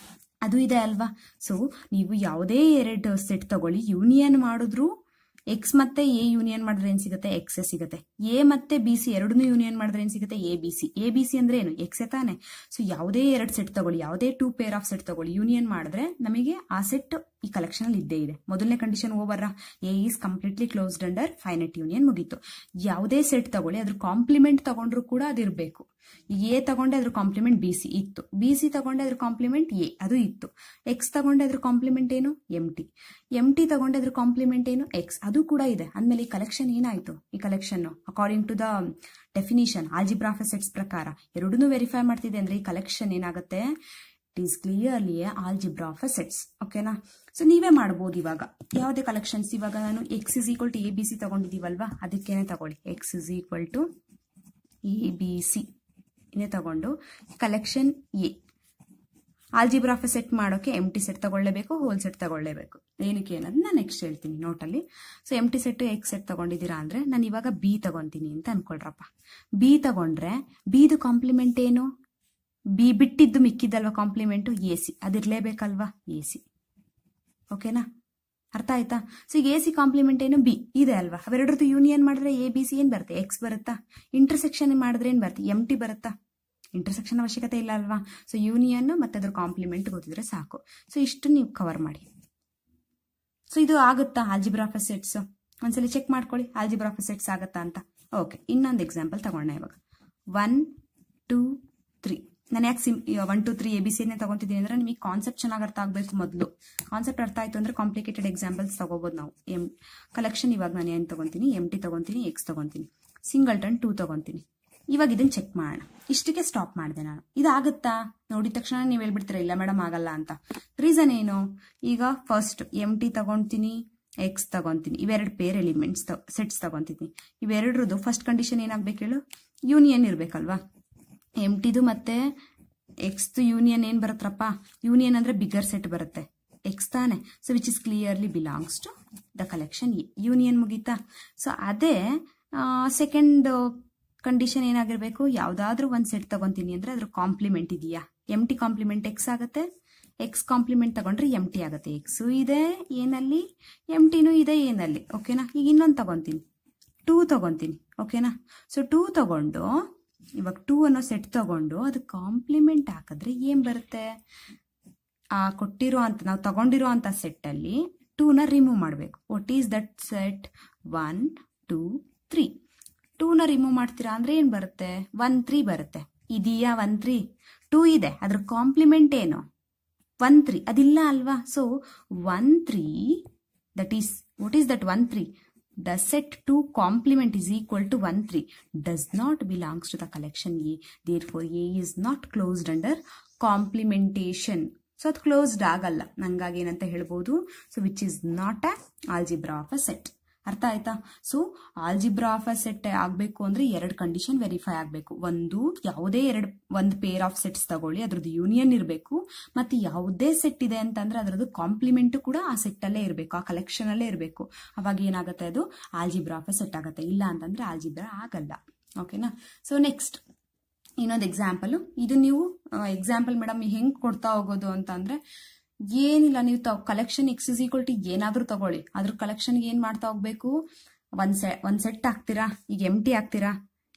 ಅದು ಇದೆ ಅಲ್ವಾ. ಸೊ ನೀವು ಯಾವುದೇ ಎರಡು ಸೆಟ್ ತಗೊಳ್ಳಿ, ಯೂನಿಯನ್ ಮಾಡಿದ್ರು ಎಕ್ಸ್ ಮತ್ತೆ ಎ ಯೂನಿಯನ್ ಮಾಡಿದ್ರೆ ಏನ್ ಸಿಗುತ್ತೆ? ಎಕ್ಸ್ ಸಿಗುತ್ತೆ. ಎ ಮತ್ತೆ BC ಎರಡನ್ನೂ ಯೂನಿಯನ್ ಮಾಡಿದ್ರೆ ಏನ್ ಸಿಗುತ್ತೆ? ABC ಅಂದ್ರೆ ಏನು? ಎಕ್ಸ್ ತಾನೆ. ಸೊ ಯಾವುದೇ ಎರಡು ಸೆಟ್ ತಗೊಳ್ಳಿ, ಯಾವುದೇ 2 ಪೇರ್ ಆಫ್ ಸೆಟ್ ತಗೊಳ್ಳಿ, ಯೂನಿಯನ್ ಮಾಡಿದ್ರೆ ನಮಗೆ ಆ ಸೆಟ್ ಈ ಕಲೆಕ್ಷನ್ ಅಲ್ಲಿ ಇದ್ದೇ ಇದೆ. ಮೊದಲನೇ condition over, A is completely closed under finite union, ಮುಗೀತು. ಯಾವುದೇ ಸೆಟ್ ತಗೊಳ್ಳಿ, ಅದ್ರ ಕಾಂಪ್ಲಿಮೆಂಟ್ ತಗೊಂಡ್ರು ಕೂಡ ಅದಿರಬೇಕು. ಎ ತಗೊಂಡೆ ಅದ್ರ ಕಾಂಪ್ಲಿಮೆಂಟ್ BC ಇತ್ತು, BC ತಗೊಂಡೆ ಅದ್ರ ಕಾಂಪ್ಲಿಮೆಂಟ್ ಎ ಅದು ಇತ್ತು, ಎಕ್ಸ್ ತಗೊಂಡೆ ಅದ್ರ ಕಾಂಪ್ಲಿಮೆಂಟ್ ಏನು? MT ತಗೊಂಡೆ ಅದ್ರ ಕಾಂಪ್ಲಿಮೆಂಟ್ ಏನು? ಎಕ್ಸ್ ಅದು ಕೂಡ ಇದೆ. ಅಂದ್ಮೇಲೆ ಈ ಕಲೆಕ್ಷನ್ ಏನಾಯ್ತು? ಈ collection according to the definition algebra of sets ಪ್ರಕಾರ ಎರಡನ್ನೂ ವೆರಿಫೈ ಮಾಡ್ತಿದೆ ಅಂದ್ರೆ ಈ ಕಲೆಕ್ಷನ್ ಏನಾಗುತ್ತೆ? It is clearly algebra of sets. ಓಕೆನಾ? ಸೊ ನೀವೇ ಮಾಡಬಹುದು. ಇವಾಗ ಯಾವುದೇ ಕಲೆಕ್ಷನ್ಸ್, ಇವಾಗ ನಾನು X is equal to ABC ತಗೊಂಡಿದೀವಲ್ವಾ, ಅದಕ್ಕೇನೆ ತಗೊಳ್ಳಿ, X is equal to ABC ಇನ್ನೇ ತಗೊಂಡು collection A algebra of set ಮಾಡೋಕೆ ಎಂಟಿ ಸೆಟ್ ತಗೊಳ್ಳೇಬೇಕು, ಹೋಲ್ ಸೆಟ್ ತಗೊಳ್ಳೇಬೇಕು. ಏನಕ್ಕೆ ಅನ್ನೋದು ನಾನು ನೆಕ್ಸ್ಟ್ ಹೇಳ್ತೀನಿ ನೋಟಲ್ಲಿ. ಸೊ ಎಂಟಿ ಸೆಟ್ ಎಕ್ಸ್ ಸೆಟ್ ತಗೊಂಡಿದ್ದೀರಾ ಅಂದ್ರೆ ನಾನು ಇವಾಗ ಬಿ ತಗೊಂತೀನಿ ಅಂತ ಅನ್ಕೊಳ್ರಪ್ಪ. ಬಿ ತಗೊಂಡ್ರೆ ಬಿದು ಕಾಂಪ್ಲಿಮೆಂಟ್ ಏನು? ಬಿ ಬಿಟ್ಟಿದ್ದು ಮಿಕ್ಕಿದ್ದಲ್ವಾ ಕಾಂಪ್ಲಿಮೆಂಟು? AC ಅದಿರ್ಲೇಬೇಕಲ್ವಾ? AC. ಓಕೆನಾ? ಅರ್ಥ ಆಯ್ತಾ? ಸೊ ಈಗ AC ಕಾಂಪ್ಲಿಮೆಂಟ್ ಏನು? ಬಿ ಇದೆ ಅಲ್ವಾ. ಅವೆರಡರದ್ದು ಯೂನಿಯನ್ ಮಾಡಿದ್ರೆ ABC ಏನ್ ಬರುತ್ತೆ? ಎಕ್ಸ್ ಬರುತ್ತಾ? ಇಂಟರ್ಸೆಕ್ಷನ್ ಮಾಡಿದ್ರೆ ಏನ್ ಬರುತ್ತೆ? MT ಬರುತ್ತಾ? ಇಂಟರ್ಸೆಕ್ಷನ್ ಅವಶ್ಯಕತೆ ಇಲ್ಲ ಅಲ್ವಾ. ಸೊ ಯೂನಿಯನ್ ಮತ್ತೆ ಅದ್ರ ಕಾಂಪ್ಲಿಮೆಂಟ್ ಗೊತ್ತಿದ್ರೆ ಸಾಕು. ಸೊ ಇಷ್ಟು ನೀವು ಕವರ್ ಮಾಡಿ. ಸೊ ಇದು ಆಗುತ್ತಾ ಆಲ್ಜಿಬ್ರಾ ಆಫ್ ಸೆಟ್ಸ್? ಒಂದ್ಸಲಿ ಚೆಕ್ ಮಾಡ್ಕೊಳ್ಳಿ ಆಲ್ಜಿಬ್ರಾ ಆಫ್ ಸೆಟ್ಸ್ ಆಗುತ್ತಾ ಅಂತ. ಓಕೆ, ಇನ್ನೊಂದು ಎಕ್ಸಾಂಪಲ್ ತಗೊಂಡ ಇವಾಗ 1 2 3. ನಾನು ಯಾಕೆ 1 2 3 ABCನೇ ತಗೊಂತಿದ್ದೀನಿ ಅಂದ್ರೆ ನಿಮಗೆ ಕಾನ್ಸೆಪ್ಟ್ ಚೆನ್ನಾಗಿ ಅರ್ಥ ಆಗಬೇಕು. ಮೊದಲು ಕಾನ್ಸೆಪ್ಟ್ ಅರ್ಥ ಆಯ್ತು ಅಂದ್ರೆ ಕಾಂಪ್ಲಿಕೇಟೆಡ್ ಎಕ್ಸಾಂಪಲ್ಸ್ ತಗೋಬಹುದು ನಾವು. ಕಲೆಕ್ಷನ್ ಇವಾಗ ನಾನು ಏನು ತಗೊಂತೀನಿ? MT ತಗೊಂತೀನಿ, ಎಕ್ಸ್ ತಗೊಂತೀನಿ, ಸಿಂಗಲ್ಟನ್ 2 ತಗೊಂತೀನಿ. ಇವಾಗ ಇದನ್ನ ಚೆಕ್ ಮಾಡೋಣ. ಇಷ್ಟಕ್ಕೆ ಸ್ಟಾಪ್ ಮಾಡಿದೆ ನಾನು. ಇದಾಗುತ್ತಾ? ನೋಡಿದ ತಕ್ಷಣ ನೀವು ಹೇಳ್ಬಿಡ್ತೀರಾ ಇಲ್ಲ ಮೇಡಮ್ ಆಗಲ್ಲ ಅಂತ. ರೀಸನ್ ಏನು? ಈಗ ಫಸ್ಟ್ MT ತಗೊಂತೀನಿ, ಎಕ್ಸ್ ತಗೊಂತೀನಿ, ಇವೆರಡು ಪೇರ್ ಎಲಿಮೆಂಟ್ಸ್ ಸೆಟ್ಸ್ ತಗೊಂತೀನಿ. ಇವೆರಡ್ರದ್ದು ಫಸ್ಟ್ ಕಂಡೀಷನ್ ಏನಾಗ್ಬೇಕು ಹೇಳು? ಯೂನಿಯನ್ ಇರ್ಬೇಕಲ್ವಾ. MTದು ಮತ್ತೆ ಎಕ್ಸ್ದು ಯೂನಿಯನ್ ಏನ್ ಬರುತ್ತಪ್ಪ? ಯೂನಿಯನ್ ಅಂದ್ರೆ ಬಿಗರ್ ಸೆಟ್ ಬರುತ್ತೆ, ಎಕ್ಸ್ ತಾನೆ. So which is clearly belongs to the collection A. Union ಮುಗೀತಾ? ಸೊ ಅದೇ ಸೆಕೆಂಡ್ ಕಂಡೀಷನ್ ಏನಾಗಿರ್ಬೇಕು? ಯಾವ್ದಾದ್ರು ಒಂದ್ ಸೆಟ್ ತಗೊಂತೀನಿ ಅಂದ್ರೆ ಅದ್ರ ಕಾಂಪ್ಲಿಮೆಂಟ್ ಇದೆಯಾ? MT ಕಾಂಪ್ಲಿಮೆಂಟ್ ಎಕ್ಸ್ ಆಗುತ್ತೆ, ಎಕ್ಸ್ ಕಾಂಪ್ಲಿಮೆಂಟ್ ತಗೊಂಡ್ರೆ MT ಆಗುತ್ತೆ. ಎಕ್ಸು ಇದೆ ಏನಲ್ಲಿ, MTನೂ ಇದೆ ಏನಲ್ಲಿ. ಓಕೆನಾ? ಈಗ ಇನ್ನೊಂದು ತಗೊಂತೀನಿ, 2 ತಗೊಂತೀನಿ. ಓಕೆನಾ? ಸೊ 2 ತಗೊಂಡು ಇವಾಗ 2 ಅನ್ನೋ ಸೆಟ್ ತಗೊಂಡು ಅದು ಕಾಂಪ್ಲಿಮೆಂಟ್ ಹಾಕಿದ್ರೆ ಏನ್ ಬರುತ್ತೆ? ಆ ಕೊಟ್ಟಿರೋ ಅಂತ ನಾವು ತಗೊಂಡಿರೋ ಅಂತ ಸೆಟ್ ಅಲ್ಲಿ 2ನ ರಿಮೂವ್ ಮಾಡಬೇಕು. What is that set? 1 2 3. 2ನ ರಿಮೂವ್ ಮಾಡ್ತೀರಾ ಅಂದ್ರೆ ಏನ್ ಬರುತ್ತೆ? 1 3 ಬರುತ್ತೆ. ಇದೆಯಾ 1 3? 2 ಇದೆ, ಅದ್ರ ಕಾಂಪ್ಲಿಮೆಂಟ್ ಏನು? 1 3 ಅದಿಲ್ಲ ಅಲ್ವಾ. So 1 3 that is what is that 1 3? The set 2 complement is equal to 1 3 does not belongs to the collection A. Therefore A is not closed under complementation. So ಅದು ಕ್ಲೋಸ್ಡ್ ಆಗಲ್ಲ. ನಂಗಾಗಿ ಏನಂತ ಹೇಳ್ಬೋದು? So which is not a algebra of a set. ಅರ್ಥ ಆಯ್ತಾ? So algebra of a set ಆಗ್ಬೇಕು ಅಂದ್ರೆ ಎರಡು condition verify ಆಗ್ಬೇಕು. ಒಂದು, ಯಾವುದೇ ಒಂದು ಪೇರ್ ಆಫ್ ಸೆಟ್ಸ್ ತಗೊಳ್ಳಿ, ಅದ್ರದ್ದು ಯೂನಿಯನ್ ಇರಬೇಕು. ಮತ್ತೆ ಯಾವುದೇ ಸೆಟ್ ಇದೆ ಅಂತಂದ್ರೆ ಅದ್ರದ್ದು ಕಾಂಪ್ಲಿಮೆಂಟ್ ಕೂಡ ಆ ಸೆಟ್ ಅಲ್ಲೇ ಇರಬೇಕು, ಆ ಕಲೆಕ್ಷನ್ ಅಲ್ಲೇ ಇರಬೇಕು. ಅವಾಗ ಏನಾಗುತ್ತೆ? ಅದು ಆಲ್ಜಿಬ್ರಾ ಆಫ್ ಅ ಸೆಟ್ ಆಗುತ್ತೆ. ಇಲ್ಲ ಅಂತಂದ್ರೆ ಆಲ್ಜಿಬ್ರಾ ಆಗಲ್ಲ. ಓಕೆನಾ? ಸೊ ನೆಕ್ಸ್ಟ್ ಇನ್ನೊಂದು ಎಕ್ಸಾಂಪಲ್. ಇದು ನೀವು ಎಕ್ಸಾಂಪಲ್ ಮೇಡಮ್ ಹೆಂಗ್ ಕೊಡ್ತಾ ಹೋಗೋದು ಅಂತ ಅಂದ್ರೆ ಏನಿಲ್ಲ, ನೀವು collection X is equal to ಏನಾದ್ರೂ ತಗೊಳ್ಳಿ, ಅದ್ರ ಕಲೆಕ್ಷನ್ಗೆ ಏನ್ ಮಾಡ್ತಾ ಹೋಗ್ಬೇಕು, ಒಂದ್ ಸೆಟ್ ಹಾಕ್ತೀರಾ, ಈಗ ಎಂಟಿ ಹಾಕ್ತೀರಾ,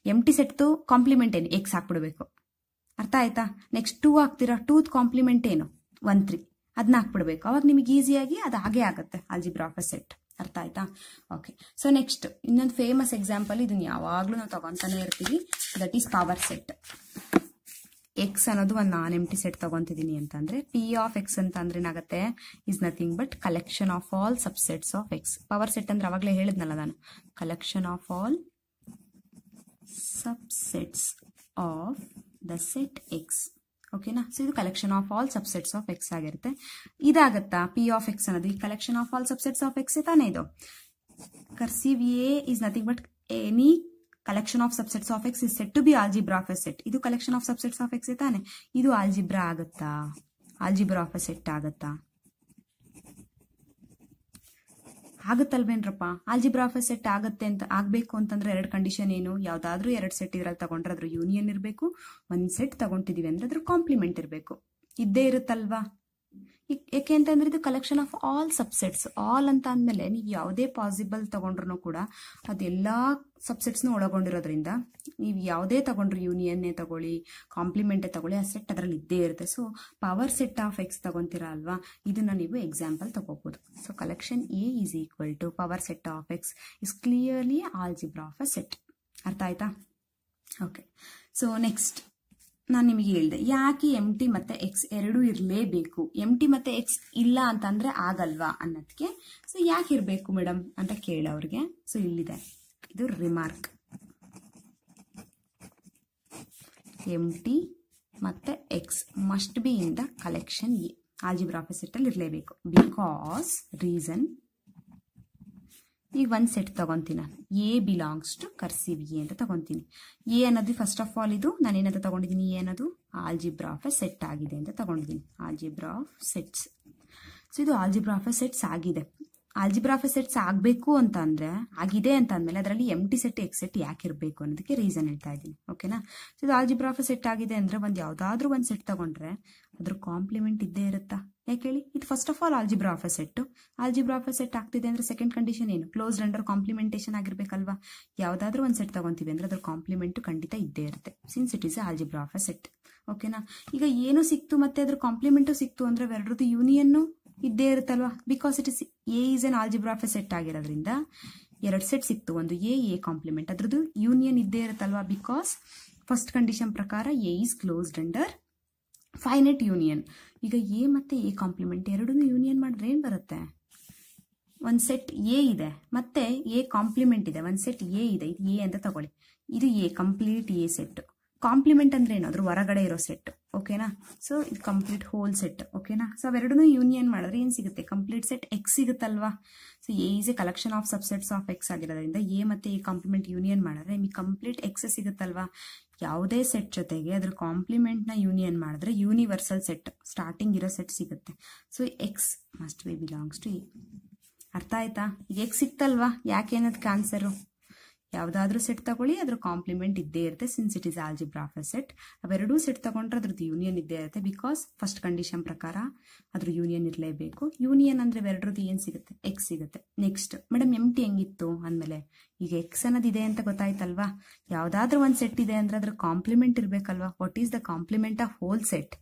ಎಂಟಿ ಸೆಟ್ ಕಾಂಪ್ಲಿಮೆಂಟ್ ಏನು ಎಕ್ಸ್ ಹಾಕ್ಬಿಡ್ಬೇಕು, ಅರ್ಥ ಆಯ್ತಾ. ನೆಕ್ಸ್ಟ್ 2 ಹಾಕ್ತೀರಾ, 2th ಕಾಂಪ್ಲಿಮೆಂಟ್ ಏನು 1 3, ಅದನ್ನ ಹಾಕ್ಬಿಡ್ಬೇಕು. ಅವಾಗ ನಿಮಗೆ ಈಸಿಯಾಗಿ ಅದು ಹಾಗೆ ಆಗುತ್ತೆ ಆಲ್ಜಿಬ್ರಾ ಆಫ್ ಎ ಸೆಟ್, ಅರ್ಥ ಆಯ್ತಾ. ಓಕೆ, ಸೊ ನೆಕ್ಸ್ಟ್ ಇನ್ನೊಂದು ಫೇಮಸ್ ಎಕ್ಸಾಂಪಲ್, ಇದನ್ನ ಯಾವಾಗ್ಲೂ ನಾವು ತಗೊಂತಾನೆ ಇರ್ತೀವಿ, that is power set. X ಅನ್ನೋದು ಒಂದು ನಾನ್ ಎಂಟಿ ಸೆಟ್ ತಗೊಂತಿದೀನಿ ಅಂತಂದ್ರೆ ಪಿ ಆಫ್ ಎಕ್ಸ್ ಅಂತ ಅಂದ್ರೆ ಏನಾಗುತ್ತೆ, is nothing but collection of all subsets of X. Power set ಅಂದ್ರೆ ಅವಾಗಲೇ ಹೇಳಿದ್ನಲ್ಲ ನಾನು, collection of all subsets of the set X. ಓಕೆನಾ, ಸೊ ಇದು collection of all subsets of X ಆಗಿರುತ್ತೆ. ಇದಾಗತ್ತಾ ಪಿ ಆಫ್ ಎಕ್ಸ್ ಅನ್ನೋದು ಈ collection of all subsets of X ತಾನೇ ಇದು. Cursive A is nothing but any collection of subsets of x is said to be algebra of a set. ಇದು collection of subsets of x ತಾನೆ, ಇದು algebra ಆಗುತ್ತಾ, algebra of a set ಆಗುತ್ತಾ, ಆಗುತ್ತಲ್ವೇನ್ರಪ್ಪ. algebra of a set ಆಗುತ್ತೆ ಅಂತ ಆಗ್ಬೇಕು ಅಂತಂದ್ರೆ 2 condition ಏನು, ಯಾವ್ದಾದ್ರೂ 2 ಸೆಟ್ ಇದ್ರಲ್ಲಿ ತಗೊಂಡ್ರೆ ಅದ್ರ ಯೂನಿಯನ್ ಇರಬೇಕು, 1 ಸೆಟ್ ತಗೊಂಡಿದೀವಿ ಅಂದ್ರೆ ಅದ್ರ ಕಾಂಪ್ಲಿಮೆಂಟ್ ಇರಬೇಕು, ಇದ್ದೇ ಇರುತ್ತಲ್ವಾ. ಯಾಕೆ ಅಂತಂದ್ರೆ ಇದು collection of all subsets. All ಅಂತ ಅಂದ್ಮೇಲೆ ನೀವು ಯಾವುದೇ ಪಾಸಿಬಲ್ ತಗೊಂಡ್ರು ಕೂಡ ಅದೆಲ್ಲಾ ಸಬ್ಸೆಟ್ಸ್ನು ಒಳಗೊಂಡಿರೋದ್ರಿಂದ ನೀವು ಯಾವುದೇ ತಗೊಂಡ್ರು, ಯೂನಿಯನ್ನೇ ತಗೊಳ್ಳಿ, ಕಾಂಪ್ಲಿಮೆಂಟೇ ತಗೊಳ್ಳಿ, ಆ ಸೆಟ್ ಅದರಲ್ಲಿ ಇದ್ದೇ ಇರುತ್ತೆ. So power set of x ತಗೊಂತೀರಾ ಅಲ್ವಾ, ಇದನ್ನ ನೀವು ಎಕ್ಸಾಂಪಲ್ ತಗೋಬಹುದು. So collection A is equal to power set of X is clearly algebra of a set. ಅರ್ಥ ಆಯ್ತಾ. ಓಕೆ, ಸೊ ನೆಕ್ಸ್ಟ್ ನಾನು ನಿಮಗೆ ಹೇಳಿದೆ ಯಾಕೆ ಎಂಟಿ ಮತ್ತೆ ಎಕ್ಸ್ ಎರಡೂ ಇರಲೇಬೇಕು, ಎಂಟಿ ಮತ್ತೆ ಎಕ್ಸ್ ಇಲ್ಲ ಅಂತಂದ್ರೆ ಆಗಲ್ವಾ ಅನ್ನೋದಕ್ಕೆ. ಸೊ ಯಾಕೆ ಇರಬೇಕು ಮೇಡಮ್ ಅಂತ ಕೇಳೋರಿಗೆ, ಸೊ ಇಲ್ಲಿದೆ ಇದು ರಿಮಾರ್ಕ್, ಎಂಟಿ ಮತ್ತೆ X must be in the collection A, algebra of A set ಅಲ್ಲಿ ಇರಲೇಬೇಕು. ಬಿಕಾಸ್ ರೀಸನ್, ಈಗ ಒಂದು ಸೆಟ್ ತಗೊಂತೀನಿ ನಾನು, A belongs to cursive A ಅಂತ ತಗೊಂತೀನಿ. ಎ ಅನ್ನೋದು ಫಸ್ಟ್ ಆಫ್ ಆಲ್ ಇದು ನಾನೇನಂತ ತಗೊಂಡಿದ್ದೀನಿ, ಎ ಅನ್ನೋದು ಆಲ್ಜಿಬ್ರಾ ಆಫ್ ಎ ಸೆಟ್ ಆಗಿದೆ ಅಂತ ತಗೊಂಡಿದ್ದೀನಿ, ಆಲ್ಜಿಬ್ರಾ ಆಫ್ ಸೆಟ್ಸ್. ಸೊ ಇದು ಆಲ್ಜಿಬ್ರಾ ಆಫ್ ಎ ಸೆಟ್ಸ್ ಆಗಿದೆ. ಆಲ್ಜಿಬ್ರಾ ಆಫ್ ಎ ಸೆಟ್ಸ್ ಆಗಬೇಕು ಅಂತ ಅಂದ್ರೆ, ಆಗಿದೆ ಅಂತ ಅಂದ್ಮೇಲೆ ಅದರಲ್ಲಿ ಎಂಟಿ ಸೆಟ್ ಎಕ್ಸ್ ಸೆಟ್ ಯಾಕೆ ಇರಬೇಕು ಅನ್ನೋದಕ್ಕೆ ರೀಸನ್ ಹೇಳ್ತಾ ಇದ್ದೀನಿ. ಓಕೆನಾ, ಸೊ ಇದು ಆಲ್ಜಿಬ್ರಾ ಆಫ್ ಎ ಸೆಟ್ ಆಗಿದೆ ಅಂದ್ರೆ ಒಂದು ಯಾವ್ದಾದ್ರು ಒಂದು ಸೆಟ್ ತಗೊಂಡ್ರೆ ಅದ್ರ ಕಾಂಪ್ಲಿಮೆಂಟ್ ಇದ್ದೇ ಇರುತ್ತಾ. ಯಾಕೆ ಹೇಳಿ, ಇದು first of all algebra of A set. Algebra of A set ಆಗ್ತಿದೆ ಅಂದ್ರೆ ಸೆಕೆಂಡ್ ಕಂಡೀಷನ್ ಏನು, ಕ್ಲೋಸ್ಡ್ ಅಂಡರ್ ಕಾಂಪ್ಲಿಮೆಂಟೇಷನ್ ಆಗಿರ್ಬೇಕಲ್ವಾ. ಯಾವ್ದಾದ್ರು ಒಂದು ಸೆಟ್ ತಗೊಂತೀವಿ ಅಂದ್ರೆ ಅದ್ರ ಕಾಂಪ್ಲಿಮೆಂಟ್ ಖಂಡಿತ ಇದ್ದೇ ಇರುತ್ತೆ, since it is algebra of A set. ಓಕೆನಾ, ಈಗ ಏನು ಸಿಕ್ತು ಮತ್ತೆ ಅದ್ರ ಕಾಂಪ್ಲಿಮೆಂಟು ಸಿಕ್ತು ಅಂದ್ರೆ ಎರಡರದ್ದು ಯೂನಿಯನ್ ಇದ್ದೇ ಇರುತ್ತಲ್ವಾ. Because it is A is N algebra of A set ಆಗಿರೋದ್ರಿಂದ 2 ಸೆಟ್ ಸಿಕ್ತು, ಒಂದು ಎ ಕಾಂಪ್ಲಿಮೆಂಟ್, ಅದ್ರದ್ದು ಯೂನಿಯನ್ ಇದ್ದೇ ಇರುತ್ತಲ್ವಾ. ಬಿಕಾಸ್ ಫಸ್ಟ್ ಕಂಡೀಷನ್ ಪ್ರಕಾರ A is closed under finite union. ಈಗ ಎ ಮತ್ತೆ ಎ ಕಾಂಪ್ಲಿಮೆಂಟ್ ಎರಡನ್ನೂ ಯೂನಿಯನ್ ಮಾಡಿದ್ರೆ ಏನ್ ಬರುತ್ತೆ, ಒಂದು ಸೆಟ್ ಎ ಇದೆ ಮತ್ತೆ ಎ ಕಾಂಪ್ಲಿಮೆಂಟ್ ಇದೆ, ಒಂದು ಸೆಟ್ ಎ ಇದೆ, ಇದು ಎ ಅಂತ ತಗೊಳ್ಳಿ, ಇದು a complete a set. Complement ಅಂದ್ರೆ ಏನು, ಅದ್ರ ಹೊರಗಡೆ ಇರೋ ಸೆಟ್. ಓಕೆನಾ, ಸೊ ಇದು ಕಂಪ್ಲೀಟ್ ಹೋಲ್ ಸೆಟ್. ಓಕೆನಾ, ಸೊ ಅವೆರಡನ್ನೂ ಯೂನಿಯನ್ ಮಾಡಿದ್ರೆ ಏನ್ ಸಿಗುತ್ತೆ, ಕಂಪ್ಲೀಟ್ ಸೆಟ್ ಎಕ್ಸ್ ಸಿಗುತ್ತಲ್ವಾ. So A is a collection of subsets of x ಆಗಿರೋದ್ರಿಂದ ಎ ಮತ್ತೆ ಎ ಕಾಂಪ್ಲಿಮೆಂಟ್ ಯೂನಿಯನ್ ಮಾಡಿದ್ರೆ ನಿಮಗೆ ಕಂಪ್ಲೀಟ್ ಎಕ್ಸ್ ಸಿಗುತ್ತಲ್ವಾ. ಯಾವುದೇ ಸೆಟ್ ಜೊತೆಗೆ ಅದ್ರ ಕಾಂಪ್ಲಿಮೆಂಟ್ ನ ಯೂನಿಯನ್ ಮಾಡಿದ್ರೆ ಯೂನಿವರ್ಸಲ್ ಸೆಟ್, ಸ್ಟಾರ್ಟಿಂಗ್ ಇರೋ ಸೆಟ್ ಸಿಗುತ್ತೆ. So X must be belongs to A. ಅರ್ಥ ಆಯ್ತಾ, ಈಗ ಎಕ್ಸ್ ಸಿಕ್ತಲ್ವಾ, ಯಾಕೆ ಅನ್ನೋದಕ್ಕೆ ಆನ್ಸರು, ಯಾವ್ದಾದ್ರು ಸೆಟ್ ತಗೊಳ್ಳಿ ಅದ್ರ ಕಾಂಪ್ಲಿಮೆಂಟ್ ಇದ್ದೇ ಇರುತ್ತೆ, since it is algebra of A set. ಅವೆರಡೂ ಸೆಟ್ ತಗೊಂಡ್ರೆ ಅದ್ರದ್ದು ಯೂನಿಯನ್ ಇದ್ದೇ ಇರುತ್ತೆ, ಬಿಕಾಸ್ ಫಸ್ಟ್ ಕಂಡೀಷನ್ ಪ್ರಕಾರ ಅದ್ರ ಯೂನಿಯನ್ ಇರಲೇಬೇಕು. ಯೂನಿಯನ್ ಅಂದ್ರೆ ಎರಡರದ್ದು ಏನ್ ಸಿಗುತ್ತೆ, ಎಕ್ಸ್ ಸಿಗುತ್ತೆ. ನೆಕ್ಸ್ಟ್ ಮೇಡಮ್ ಎಂಟಿ ಹೆಂಗಿತ್ತು ಅಂದ್ಮೇಲೆ, ಈಗ ಎಕ್ಸ್ ಅನ್ನೋದು ಇದೆ ಅಂತ ಗೊತ್ತಾಯ್ತಲ್ವಾ, ಯಾವ್ದಾದ್ರು ಒಂದು ಸೆಟ್ ಇದೆ ಅಂದ್ರೆ ಅದ್ರ ಕಾಂಪ್ಲಿಮೆಂಟ್ ಇರ್ಬೇಕಲ್ವಾ. What is the complement of whole set,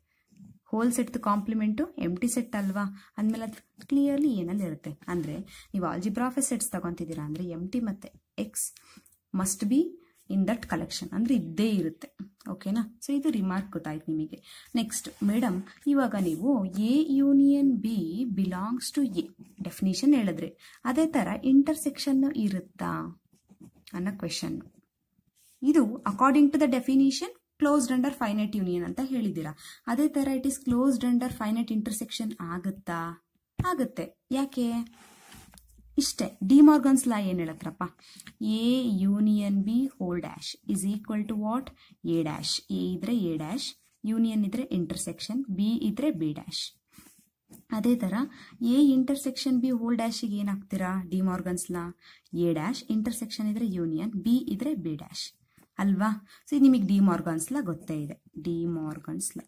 whole set complement empty set ಅಲ್ವಾ, ಅಂದ್ಮೇಲೆ ಅದು ಕ್ಲಿಯರ್ಲಿ ಏನಲ್ಲಿ ಇರುತ್ತೆ. ಅಂದ್ರೆ ನೀವು ಆಲ್ಜಿಬ್ರಾ ಆಫ್ ಎ ಸೆಟ್ಸ್ ತಗೊಂತಿದ್ದೀರಾ ಅಂದ್ರೆ ಎಂಟಿ ಮತ್ತೆ X must be in that collection, ಅಂದ್ರೆ ಇದ್ದೇ ಇರುತ್ತೆ. ಓಕೆನಾ, ಸೊ ಇದು ರಿಮಾರ್ಕ್ ಗೊತ್ತಾಯ್ತು ನಿಮಗೆ. ನೆಕ್ಸ್ಟ್ ಮೇಡಮ್, ಇವಾಗ ನೀವು A union B belongs to A definition ಹೇಳಿದ್ರಿ, ಅದೇ ತರ ಇಂಟರ್ಸೆಕ್ಷನ್ ಇರುತ್ತಾ ಅನ್ನೋ ಕ್ವೆಶನ್. ಇದು according to the definition closed under finite union ಅಂತ ಹೇಳಿದ್ದೀರಾ, ಅದೇ ತರ it is closed under finite intersection ಆಗುತ್ತಾ, ಆಗುತ್ತೆ. ಯಾಕೆ, ಇಷ್ಟೇ, ಡಿಮಾರ್ಗನ್ಸ್ ಲಾ ಏನ್ ಹೇಳತ್ರಪ್ಪ, A union B whole dash is equal to what, A dash. A ಇದ್ರೆ ಎ ಡ್ಯಾಶ್, ಯೂನಿಯನ್ ಇದ್ರೆ ಇಂಟರ್ಸೆಕ್ಷನ್, ಬಿ ಇದ್ರೆ ಬಿ ಡ್ಯಾಶ್. ಅದೇ ತರ ಎ ಇಂಟರ್ಸೆಕ್ಷನ್ ಬಿ ಹೋಲ್ ಡ್ಯಾಶಿಗೆ ಏನಾಗ್ತೀರಾ, De Morgan's law A dash, intersection ಇದ್ರೆ ಯೂನಿಯನ್, ಬಿ ಇದ್ರೆ ಬಿ ಡ್ಯಾಶ್ ಅಲ್ವಾ. ಸೊ ನಿಮಗೆ ಡಿಮಾರ್ಗನ್ಸ್ ಲಾ ಗೊತ್ತೇ ಇದೆ, ಡಿಮಾರ್ಗನ್ಸ್ ಲಾ.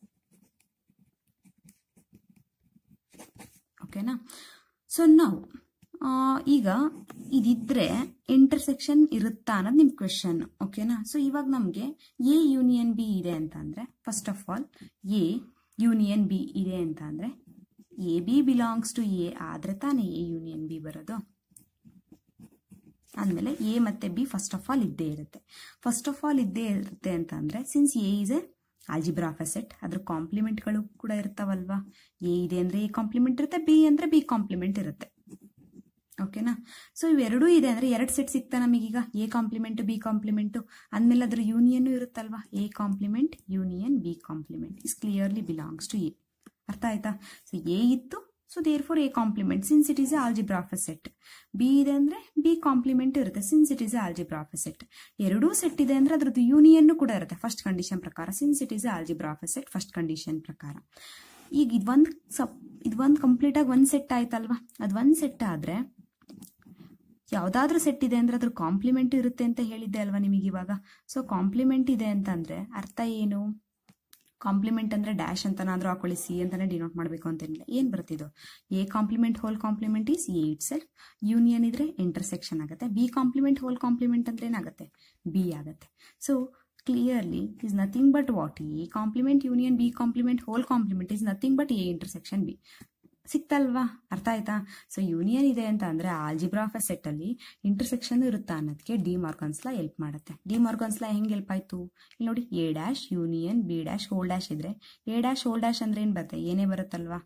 ಓಕೆನಾ. ಸೊ ನಾವು ಈಗ ಇದಿದ್ರೆ ಇಂಟರ್ಸೆಕ್ಷನ್ ಇರುತ್ತಾ ಅನ್ನೋದು ನಿಮ್ ಕ್ವೆಶನ್, ಓಕೆನಾ. ಸೊ ಇವಾಗ ನಮ್ಗೆ ಎ ಯೂನಿಯನ್ ಬಿ ಇದೆ ಅಂತ ಅಂದ್ರೆ, first of all A union B ಇದೆ ಅಂತ ಅಂದ್ರೆ A B belongs to A ಆದ್ರೆ ತಾನೇ ಎ ಯೂನಿಯನ್ ಬಿ ಬರೋದು. ಅಂದಮೇಲೆ ಎ ಮತ್ತೆ ಬಿ ಫಸ್ಟ್ ಆಫ್ ಆಲ್ ಇದ್ದೇ ಇರುತ್ತೆ. ಫಸ್ಟ್ ಆಫ್ ಆಲ್ ಇದ್ದೇ ಇರುತ್ತೆ ಅಂತ ಅಂದ್ರೆ since A is A algebra of A set, ಅದ್ರ ಕಾಂಪ್ಲಿಮೆಂಟ್ಗಳು ಕೂಡ ಇರ್ತಾವಲ್ವಾ. ಎ ಇದೆ ಅಂದ್ರೆ ಎ ಕಾಂಪ್ಲಿಮೆಂಟ್ ಇರುತ್ತೆ, ಬಿ ಅಂದ್ರೆ ಬಿ ಕಾಂಪ್ಲಿಮೆಂಟ್ ಇರುತ್ತೆ, ಓಕೆನಾ. ಸೊ ಇವೆರಡೂ ಇದೆ ಅಂದ್ರೆ ಎರಡು ಸೆಟ್ ಸಿಗ್ತಾ ನಮಗೀಗ, ಎ ಕಾಂಪ್ಲಿಮೆಂಟ್ ಬಿ ಕಾಂಪ್ಲಿಮೆಂಟ್ ಅಂದ್ಮೇಲೆ ಅದ್ರ ಯೂನಿಯನ್ ಇರುತ್ತಲ್ವಾ. A complement union B complement is clearly belongs to A. ಅರ್ಥ ಆಯ್ತಾ. ಸೊ ಎ ಇತ್ತು, so therefore A complement since it is a algebra of A set. B ಇದೆ ಅಂದ್ರೆ B complement ಇರುತ್ತೆ since it is a algebra of A set. ಎರಡೂ set ಇದೆ ಅಂದ್ರೆ ಅದ್ರದ್ದು ಯೂನಿಯನ್ ಕೂಡ ಇರುತ್ತೆ ಫಸ್ಟ್ ಕಂಡೀಷನ್ ಪ್ರಕಾರ since it is a algebra of A set first condition ಪ್ರಕಾರ. ಈಗ ಇದೊಂದು ಕಂಪ್ಲೀಟ್ ಆಗಿ ಒಂದ್ ಸೆಟ್ ಆಯ್ತಲ್ವಾ. ಅದ್ ಒಂದ್ ಸೆಟ್ ಆದ್ರೆ ಯಾವ್ದಾದ್ರೂ ಸೆಟ್ ಇದೆ ಅಂದ್ರೆ ಅದ್ರ ಕಾಂಪ್ಲಿಮೆಂಟ್ ಇರುತ್ತೆ ಅಂತ ಹೇಳಿದ್ದೆ ಅಲ್ವಾ ನಿಮಗೆ ಇವಾಗ. ಸೊ ಕಾಂಪ್ಲಿಮೆಂಟ್ ಇದೆ ಅಂತಂದ್ರೆ ಅರ್ಥ ಏನು, ಕಾಂಪ್ಲಿಮೆಂಟ್ ಅಂದ್ರೆ ಡ್ಯಾಶ್ ಅಂತನಾದ್ರೂ ಹಾಕೊಳ್ಳಿ, ಸಿ ಅಂತಾನೆ ಡಿನೋಟ್ ಮಾಡಬೇಕು ಅಂತೇನಿಲ್ಲ. ಏನ್ ಬರ್ತಿದ್ದು, A complement whole complement is A itself, union ಇದ್ರೆ ಇಂಟರ್ಸೆಕ್ಷನ್ ಆಗುತ್ತೆ. ಬಿ ಕಾಂಪ್ಲಿಮೆಂಟ್ ಹೋಲ್ ಕಾಂಪ್ಲಿಮೆಂಟ್ ಅಂದ್ರೆ ಏನಾಗುತ್ತೆ, ಬಿ ಆಗುತ್ತೆ. So clearly is nothing but what, A complement union B complement whole complement is nothing but A intersection B. ಸಿಕ್ತಲ್ವಾ, ಅರ್ಥ ಆಯ್ತಾ. So union ಇದೆ ಅಂತ ಅಂದ್ರೆ ಆಲ್ಜಿಬ್ರಾ ಆಫ್ ಎ ಸೆಟ್ ಅಲ್ಲಿ ಇಂಟರ್ಸೆಕ್ಷನ್ ಇರುತ್ತಾ ಅನ್ನೋದಕ್ಕೆ ಡಿ ಮಾರ್ಗನ್ಸ್ ಲಾ ಹೆಲ್ಪ್ ಮಾಡುತ್ತೆ. ಡಿ ಮಾರ್ಗನ್ಸ್ ಲಾ ಹೆಂಗ್ ಹೆಲ್ಪ್ ಆಯ್ತು ಇಲ್ಲಿ ನೋಡಿ, A dash union B dash whole dash ಇದ್ರೆ ಎ ಡ್ಯಾಶ್ ಹೋಲ್ ಡ್ಯಾಶ್ ಅಂದ್ರೆ ಏನ್ ಬರುತ್ತೆ, ಏನೇ ಬರುತ್ತಲ್ವಾ.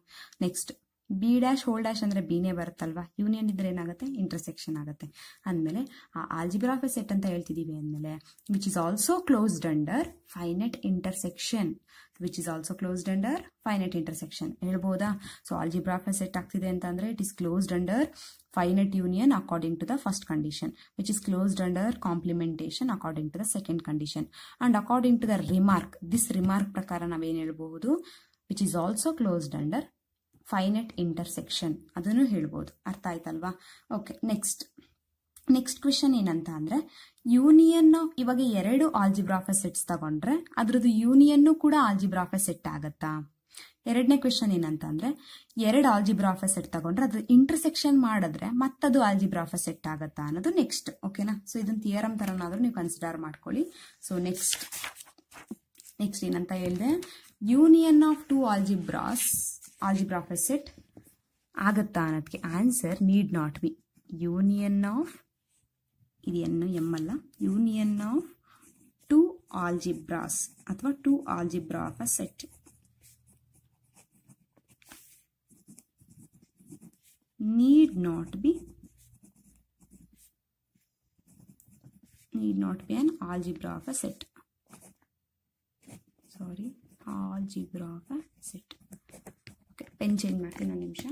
Next B dash whole dash ಅಂದ್ರೆ ಬಿನೇ ಬರುತ್ತಲ್ವಾ. ಯೂನಿಯನ್ ಇದ್ರೆ ಏನಾಗುತ್ತೆ, ಇಂಟರ್ಸೆಕ್ಷನ್ ಆಗುತ್ತೆ. ಅಂದ್ಮೇಲೆ ಆ ಆಲ್ಜಿಬ್ರಾ ಆಫ್ ಎ ಸೆಟ್ ಅಂತ ಹೇಳ್ತಿದೀವಿ ಅಂದ್ಮೇಲೆ which is also closed under finite intersection, which is also closed under finite intersection ಹೇಳ್ಬೋದಾ. So algebra of A set ಆಗ್ತಿದೆ ಅಂತ ಅಂದ್ರೆ it is closed under finite union according to the first condition, which is closed under complementation according to the second condition and according to the remark. This remark ಪ್ರಕಾರ ನಾವೇನ್ ಹೇಳ್ಬಹುದು, which is also closed under finite intersection ಅದನ್ನು ಹೇಳ್ಬೋದು. ಅರ್ಥ ಆಯ್ತಲ್ವಾ. Okay, next question ಏನಂತ ಅಂದ್ರೆ union ಇವಾಗ ಎರಡು ಆಲ್ಜಿಬ್ರಾ ಆಫ್ ಎ ಸೆಟ್ಸ್ ತಗೊಂಡ್ರೆ ಅದ್ರದ್ದು ಯೂನಿಯನ್ ಕೂಡ ಆಲ್ಜಿಬ್ರಾ ಆಫ್ ಎ ಸೆಟ್ ಆಗತ್ತಾ. ಎರಡನೇ ಕ್ವೆಶನ್ ಏನಂತ ಅಂದ್ರೆ ಎರಡು ಆಲ್ಜಿಬ್ರಾ ಆಫ್ ಎ ಸೆಟ್ ತಗೊಂಡ್ರೆ ಅದ್ರ ಇಂಟರ್ಸೆಕ್ಷನ್ ಮಾಡಿದ್ರೆ ಮತ್ತದು ಆಲ್ಜಿಬ್ರಾ ಆಫ್ ಎ ಸೆಟ್ ಆಗತ್ತಾ ಅನ್ನೋದು ನೆಕ್ಸ್ಟ್, ಓಕೆನಾ. ಸೊ ಇದನ್ನ ಥಿಯರಮ್ ತರನಾದ್ರೂ ನೀವು ಕನ್ಸಿಡರ್ ಮಾಡ್ಕೊಳ್ಳಿ. ಸೊ ನೆಕ್ಸ್ಟ್ ಏನಂತ ಹೇಳಿದೆ, union of two algebra of A set ಆಗತ್ತಾ ಅನ್ನೋದಕ್ಕೆ answer need not B. Union of ಇದನ್ನು ಎಂ ಅಲ್ಲ, ಯೂನಿಯನ್ ಆಫ್ ಟೂ ಆಲ್ಜಿಬ್ರಾಸ್ ಅಥವಾ two algebra of a set need not be an algebra of a set. Sorry, algebra of a set. Okay, pen change ಮಾಡ್ತೀನಿ ಒಂದು ನಿಮಿಷ.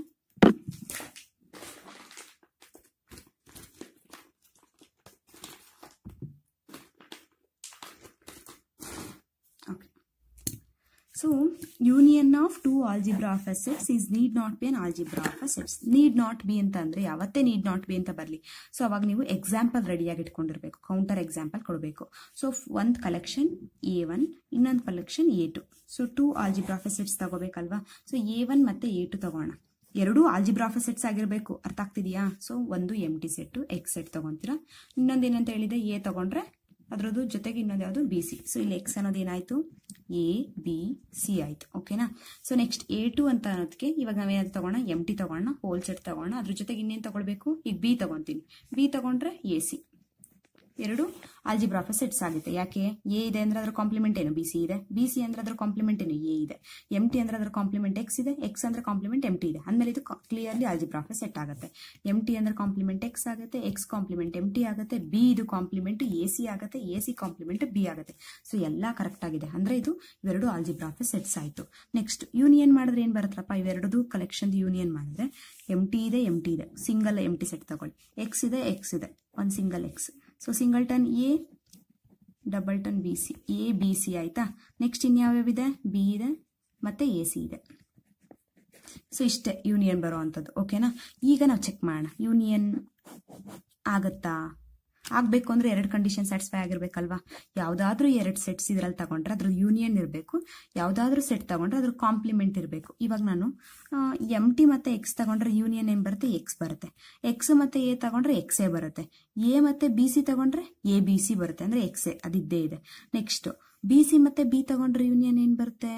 So, union of two algebra of a sets is need not be an algebra of a sets. Need not be ಅಂತಂದ್ರೆ ಯಾವತ್ತೇ need not be ಅಂತ ಬರಲಿ. So ಅವಾಗ ನೀವು example ರೆಡಿಯಾಗಿ ಇಟ್ಕೊಂಡಿರ್ಬೇಕು, ಕೌಂಟರ್ ಎಕ್ಸಾಂಪಲ್ ಕೊಡಬೇಕು. ಸೊ ಒಂದು ಕಲೆಕ್ಷನ್ A1, ಇನ್ನೊಂದು collection A2. So two algebra of A sets ತಗೋಬೇಕಲ್ವಾ. ಸೊ A1 ಮತ್ತೆ A2 ತಗೋಣ. ಎರಡೂ ಆಲ್ಜಿಬ್ರಾ ಆಫ್ ಎ ಸೆಟ್ಸ್ ಆಗಿರ್ಬೇಕು, ಅರ್ಥ ಆಗ್ತಿದೆಯಾ. ಸೊ ಒಂದು ಎಂಟಿ ಸೆಟ್ ಎಕ್ಸ್ ಸೆಟ್ ತಗೊಂತೀರಾ. ಇನ್ನೊಂದು ಏನಂತ ಹೇಳಿದೆ, ಎ ತಗೊಂಡ್ರೆ ಅದ್ರದ್ದು ಜೊತೆಗೆ ಇನ್ನೊಂದು ಯಾವುದು ಬಿ ಸಿ. ಸೊ ಇಲ್ಲಿ ಎಕ್ಸ್ ಅನ್ನೋದು ಏನಾಯ್ತು, ಎ ಬಿ ಸಿ ಆಯ್ತು, ಓಕೆನಾ. ಸೊ ನೆಕ್ಸ್ಟ್ A2 ಅಂತ ಅನ್ನೋದಕ್ಕೆ ಇವಾಗ ನಾವೇನಾದ್ರು ತಗೋಣ, ಎಂ ಟಿ ತಗೋಣ, ಹೋಲ್ ಸೆಟ್ ತಗೋಣ. ಅದ್ರ ಜೊತೆಗೆ ಇನ್ನೇನು ತಗೊಳ್ಬೇಕು, ಈಗ ಬಿ ತಗೊಂತೀನಿ. ಬಿ ತಗೊಂಡ್ರೆ ಎ ಸಿ. ಎರಡು ಆಲ್ಜಿಬ್ರಾ ಆಫ್ ಎ ಸೆಟ್ಸ್ ಆಗುತ್ತೆ. ಯಾಕೆ, ಎ ಇದೆ ಅಂದ್ರೆ ಅದ್ರ ಕಾಂಪ್ಲಿಮೆಂಟ್ ಏನು, ಬಿ ಸಿ ಇದೆ. ಬಿ ಸಿ ಅಂದ್ರೆ ಅದ್ರ ಕಾಂಪ್ಲಿಮೆಂಟ್ ಏನು, ಎ ಇದೆ. ಎಂ ಟಿ ಅಂದ್ರೆ ಅದ್ರ ಕಾಂಪ್ಲಿಮೆಂಟ್ ಎಕ್ಸ್ ಇದೆ. ಎಕ್ಸ್ ಅಂದ್ರೆ ಕಾಂಪ್ಲಿಮೆಂಟ್ ಎಂ ಟಿ ಇದೆ. ಅಂದ್ಮೇಲೆ ಇದು clearly algebra of A set ಆಗುತ್ತೆ. ಎಂ ಟಿ ಅಂದ್ರೆ ಕಾಂಪ್ಲಿಮೆಂಟ್ ಎಕ್ಸ್ ಆಗುತ್ತೆ, ಎಕ್ಸ್ ಕಾಂಪ್ಲಿಮೆಂಟ್ ಎಂ ಟಿ ಆಗುತ್ತೆ, ಬಿ ಇದು ಕಾಂಪ್ಲಿಮೆಂಟ್ ಎ ಸಿ ಆಗುತ್ತೆ, ಎ ಸಿ ಕಾಂಪ್ಲಿಮೆಂಟ್ ಬಿ ಆಗುತ್ತೆ. ಸೊ ಎಲ್ಲ ಕರೆಕ್ಟ್ ಆಗಿದೆ. ಅಂದ್ರೆ ಇದು ಇವೆರಡು ಆಲ್ಜಿಬ್ರಾ ಆಫ್ ಎ ಸೆಟ್ಸ್ ಆಯ್ತು. ನೆಕ್ಸ್ಟ್ ಯೂನಿಯನ್ ಮಾಡಿದ್ರೆ ಏನ್ ಬರುತ್ತಪ್ಪ, ಇವೆರಡು ಕಲೆಕ್ಷನ್ ಯೂನಿಯನ್ ಮಾಡಿದ್ರೆ ಎಂ ಟಿ ಇದೆ, ಎಂ ಟಿ ಇದೆ, ಸಿಂಗಲ್ ಎಂ ಟಿ ಸೆಟ್ ತಗೊಳ್ಳಿ. ಎಕ್ಸ್ ಇದೆ, ಎಕ್ಸ್ ಇದೆ, ಒಂದು single x. So singleton A, doubleton B C, A B C ಆಯ್ತಾ. ನೆಕ್ಸ್ಟ್ ಇನ್ಯಾವ್ಯಾವಿದೆ, ಬಿ ಇದೆ ಮತ್ತೆ ಎ ಸಿ ಇದೆ. ಸೊ ಇಷ್ಟೇ ಯೂನಿಯನ್ ಬರೋ ಅಂಥದ್ದು, ಓಕೆನಾ. ಈಗ ನಾವು ಚೆಕ್ ಮಾಡೋಣ ಯೂನಿಯನ್ ಆಗತ್ತಾ. ಆಗಬೇಕು ಅಂದರೆ ಎರಡು ಕಂಡೀಷನ್ ಸ್ಯಾಟಿಸ್ಫೈ ಆಗಿರ್ಬೇಕಲ್ವಾ. ಯಾವುದಾದ್ರೂ ಎರಡು ಸೆಟ್ಸ್ ಇದರಲ್ಲಿ ತಗೊಂಡ್ರೆ ಅದ್ರ ಯೂನಿಯನ್ ಇರಬೇಕು, ಯಾವುದಾದ್ರೂ ಸೆಟ್ ತಗೊಂಡ್ರೆ ಅದ್ರ ಕಾಂಪ್ಲಿಮೆಂಟ್ ಇರಬೇಕು. ಇವಾಗ ನಾನು ಎಮ್ ಟಿ ಮತ್ತು ಎಕ್ಸ್ ತಗೊಂಡ್ರೆ ಯೂನಿಯನ್ ಏನು ಬರುತ್ತೆ, ಎಕ್ಸ್ ಬರುತ್ತೆ. ಎಕ್ಸ್ ಮತ್ತು ಎ ತಗೊಂಡ್ರೆ ಎಕ್ಸ್ ಎ ಬರುತ್ತೆ. ಎ ಮತ್ತು ಬಿ ಸಿ ತಗೊಂಡ್ರೆ ಎ ಬಿ ಸಿ ಬರುತ್ತೆ, ಅಂದರೆ ಎಕ್ಸ್ ಎ ಅದಿದ್ದೇ ಇದೆ. ನೆಕ್ಸ್ಟ್ ಬಿ ಸಿ ಮತ್ತು ಬಿ ತಗೊಂಡ್ರೆ ಯೂನಿಯನ್ ಏನು ಬರುತ್ತೆ,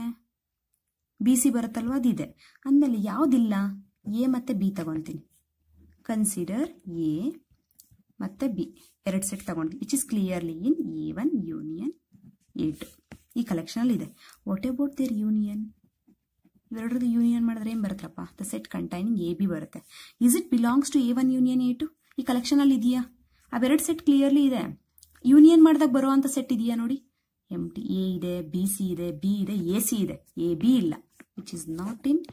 ಬಿ ಸಿ ಬರುತ್ತಲ್ವ, ಅದಿದೆ. ಅಂದಮೇಲೆ ಯಾವುದಿಲ್ಲ, ಎ ಮತ್ತು ಬಿ ತಗೊತೀನಿ. ಕನ್ಸಿಡರ್ ಎ ಮತ್ತು ಬಿ ಎರಡು ಸೆಟ್ ತಗೊಂಡು which is clearly in A1 union A2 ಈ ಕಲೆಕ್ಷನಲ್ಲಿ ಇದೆ. ವಾಟ್ ಅಬೌಟ್ ದೇರ್ ಯೂನಿಯನ್, ಇವೆರಡರದ್ದು ಯೂನಿಯನ್ ಮಾಡಿದ್ರೆ ಏನು ಬರುತ್ತಪ್ಪ, the set containing A B ಬರುತ್ತೆ. Is it belongs to A1 union A2 ಈ ಕಲೆಕ್ಷನಲ್ಲಿ ಇದೆಯಾ, ಅವೆರಡು ಸೆಟ್ ಕ್ಲಿಯರ್ಲಿ ಇದೆ. ಯೂನಿಯನ್ ಮಾಡಿದಾಗ ಬರೋ ಅಂತ ಸೆಟ್ ಇದೆಯಾ ನೋಡಿ, ಎಮ್ ಟಿ ಎ ಇದೆ, ಬಿ ಸಿ ಇದೆ, ಬಿ ಇದೆ, ಎ ಸಿ ಇದೆ, ಎ ಬಿ ಇಲ್ಲ, which is not in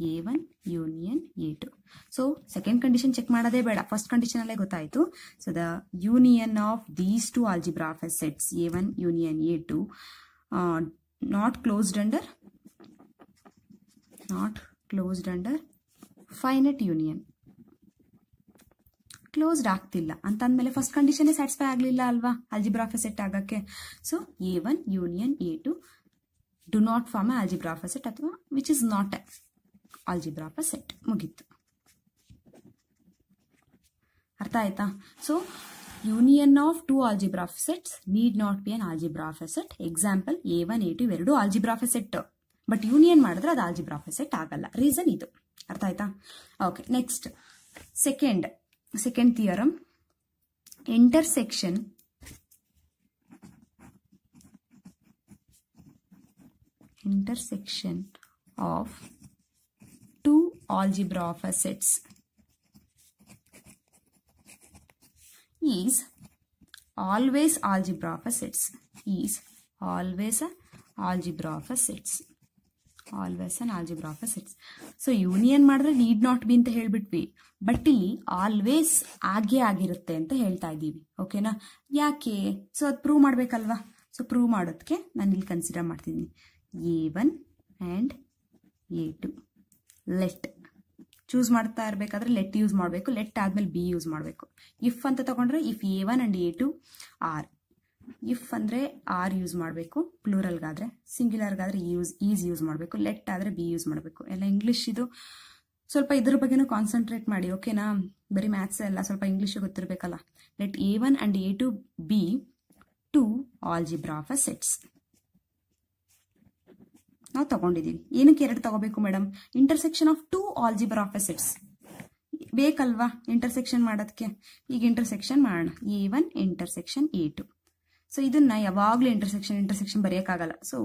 A1 union A2. So second condition check ಮಾಡೋದೇ ಬೇಡ, ಫಸ್ಟ್ ಕಂಡೀಷನ್ ಅಲ್ಲೇ ಗೊತ್ತಾಯ್ತು. So the union of these two algebra of sets A1 union A2 not closed under finite union. Closed ಆಗ್ತಿಲ್ಲ ಅಂತಂದ್ಮೇಲೆ first condition satisfy ಆಗಲಿಲ್ಲ ಅಲ್ವಾ algebra of set ಆಗಕ್ಕೆ. So A1 union A2 do not form algebra of set ಅಥವಾ which is not algebra of set. ಮುಗೀತು, ಅರ್ಥ ಆಯ್ತಾ? So union of two algebra of sets need not be an algebra of set. Example A1 A2 ಇವೆರಡು algebra of set, but union ಮಾಡಿದ್ರೆ ಅದು algebra of set ಆಗಲ್ಲ. Reason ಇದು, ಅರ್ಥ ಆಯ್ತಾ? Okay, next second theorem, intersection of two algebra of sets is always algebra of sets. Always an algebra of sets. So union ಮಾಡಿದ್ರೆ need not B ಅಂತ ಹೇಳ್ಬಿಟ್ವಿ, but ಇಲ್ಲಿ always ಆಗೇ ಆಗಿರುತ್ತೆ ಅಂತ ಹೇಳ್ತಾ ಇದ್ದೀವಿ. ಓಕೆನಾ? ಯಾಕೆ? ಸೊ ಅದು ಪ್ರೂವ್ ಮಾಡ್ಬೇಕಲ್ವಾ. ಸೊ ಪ್ರೂವ್ ಮಾಡೋದಕ್ಕೆ ನಾನು ಇಲ್ಲಿ ಕನ್ಸಿಡರ್ ಮಾಡ್ತಿದ್ದೀನಿ A1 and A2. Let choose ಮಾಡ್ತಾ ಇರಬೇಕಾದ್ರೆ ಲೆಟ್ ಯೂಸ್ ಮಾಡಬೇಕು, ಲೆಟ್ ಆದ್ಮೇಲೆ ಬಿ ಯೂಸ್ ಮಾಡಬೇಕು. ಇಫ್ ಅಂತ ತಗೊಂಡ್ರೆ if A1 and A2 are, if ಅಂದರೆ ಆರ್ ಯೂಸ್ ಮಾಡಬೇಕು, ಪ್ಲೂರಲ್ಗಾದ್ರೆ, ಸಿಂಗ್ಯುಲರ್ಗಾದ್ರೆ ಈಸ್ ಯೂಸ್ ಮಾಡಬೇಕು, ಲೆಟ್ ಆದರೆ ಬಿ ಯೂಸ್ ಮಾಡಬೇಕು. ಎಲ್ಲ ಇಂಗ್ಲೀಷ್ ಇದು, ಸ್ವಲ್ಪ ಇದ್ರ ಬಗ್ಗೆನೂ ಕಾನ್ಸಂಟ್ರೇಟ್ ಮಾಡಿ. ಓಕೆನಾ? ಬರೀ ಮ್ಯಾಥ್ಸ್ ಎಲ್ಲ ಸ್ವಲ್ಪ ಇಂಗ್ಲೀಷ್ ಗೊತ್ತಿರಬೇಕಲ್ಲ. Let A1 and A2 be two algebra of sets ನಾವು ತಗೊಂಡಿದ್ದೀವಿ. ಏನಕ್ಕೆ ಎರಡು ತಗೋಬೇಕು madam? Intersection of two algebra of sets ಬೇಕಲ್ವಾ ಇಂಟರ್ಸೆಕ್ಷನ್ ಮಾಡೋದಕ್ಕೆ. ಈಗ ಇಂಟರ್ಸೆಕ್ಷನ್ ಮಾಡೋಣ, A1 ಇಂಟರ್ಸೆಕ್ಷನ್ A2. ಸೊ ಇದನ್ನ ಯಾವಾಗಲೂ ಇಂಟರ್ಸೆಕ್ಷನ್ ಬರೆಯೋಕ್ಕಾಗಲ್ಲ. ಸೊ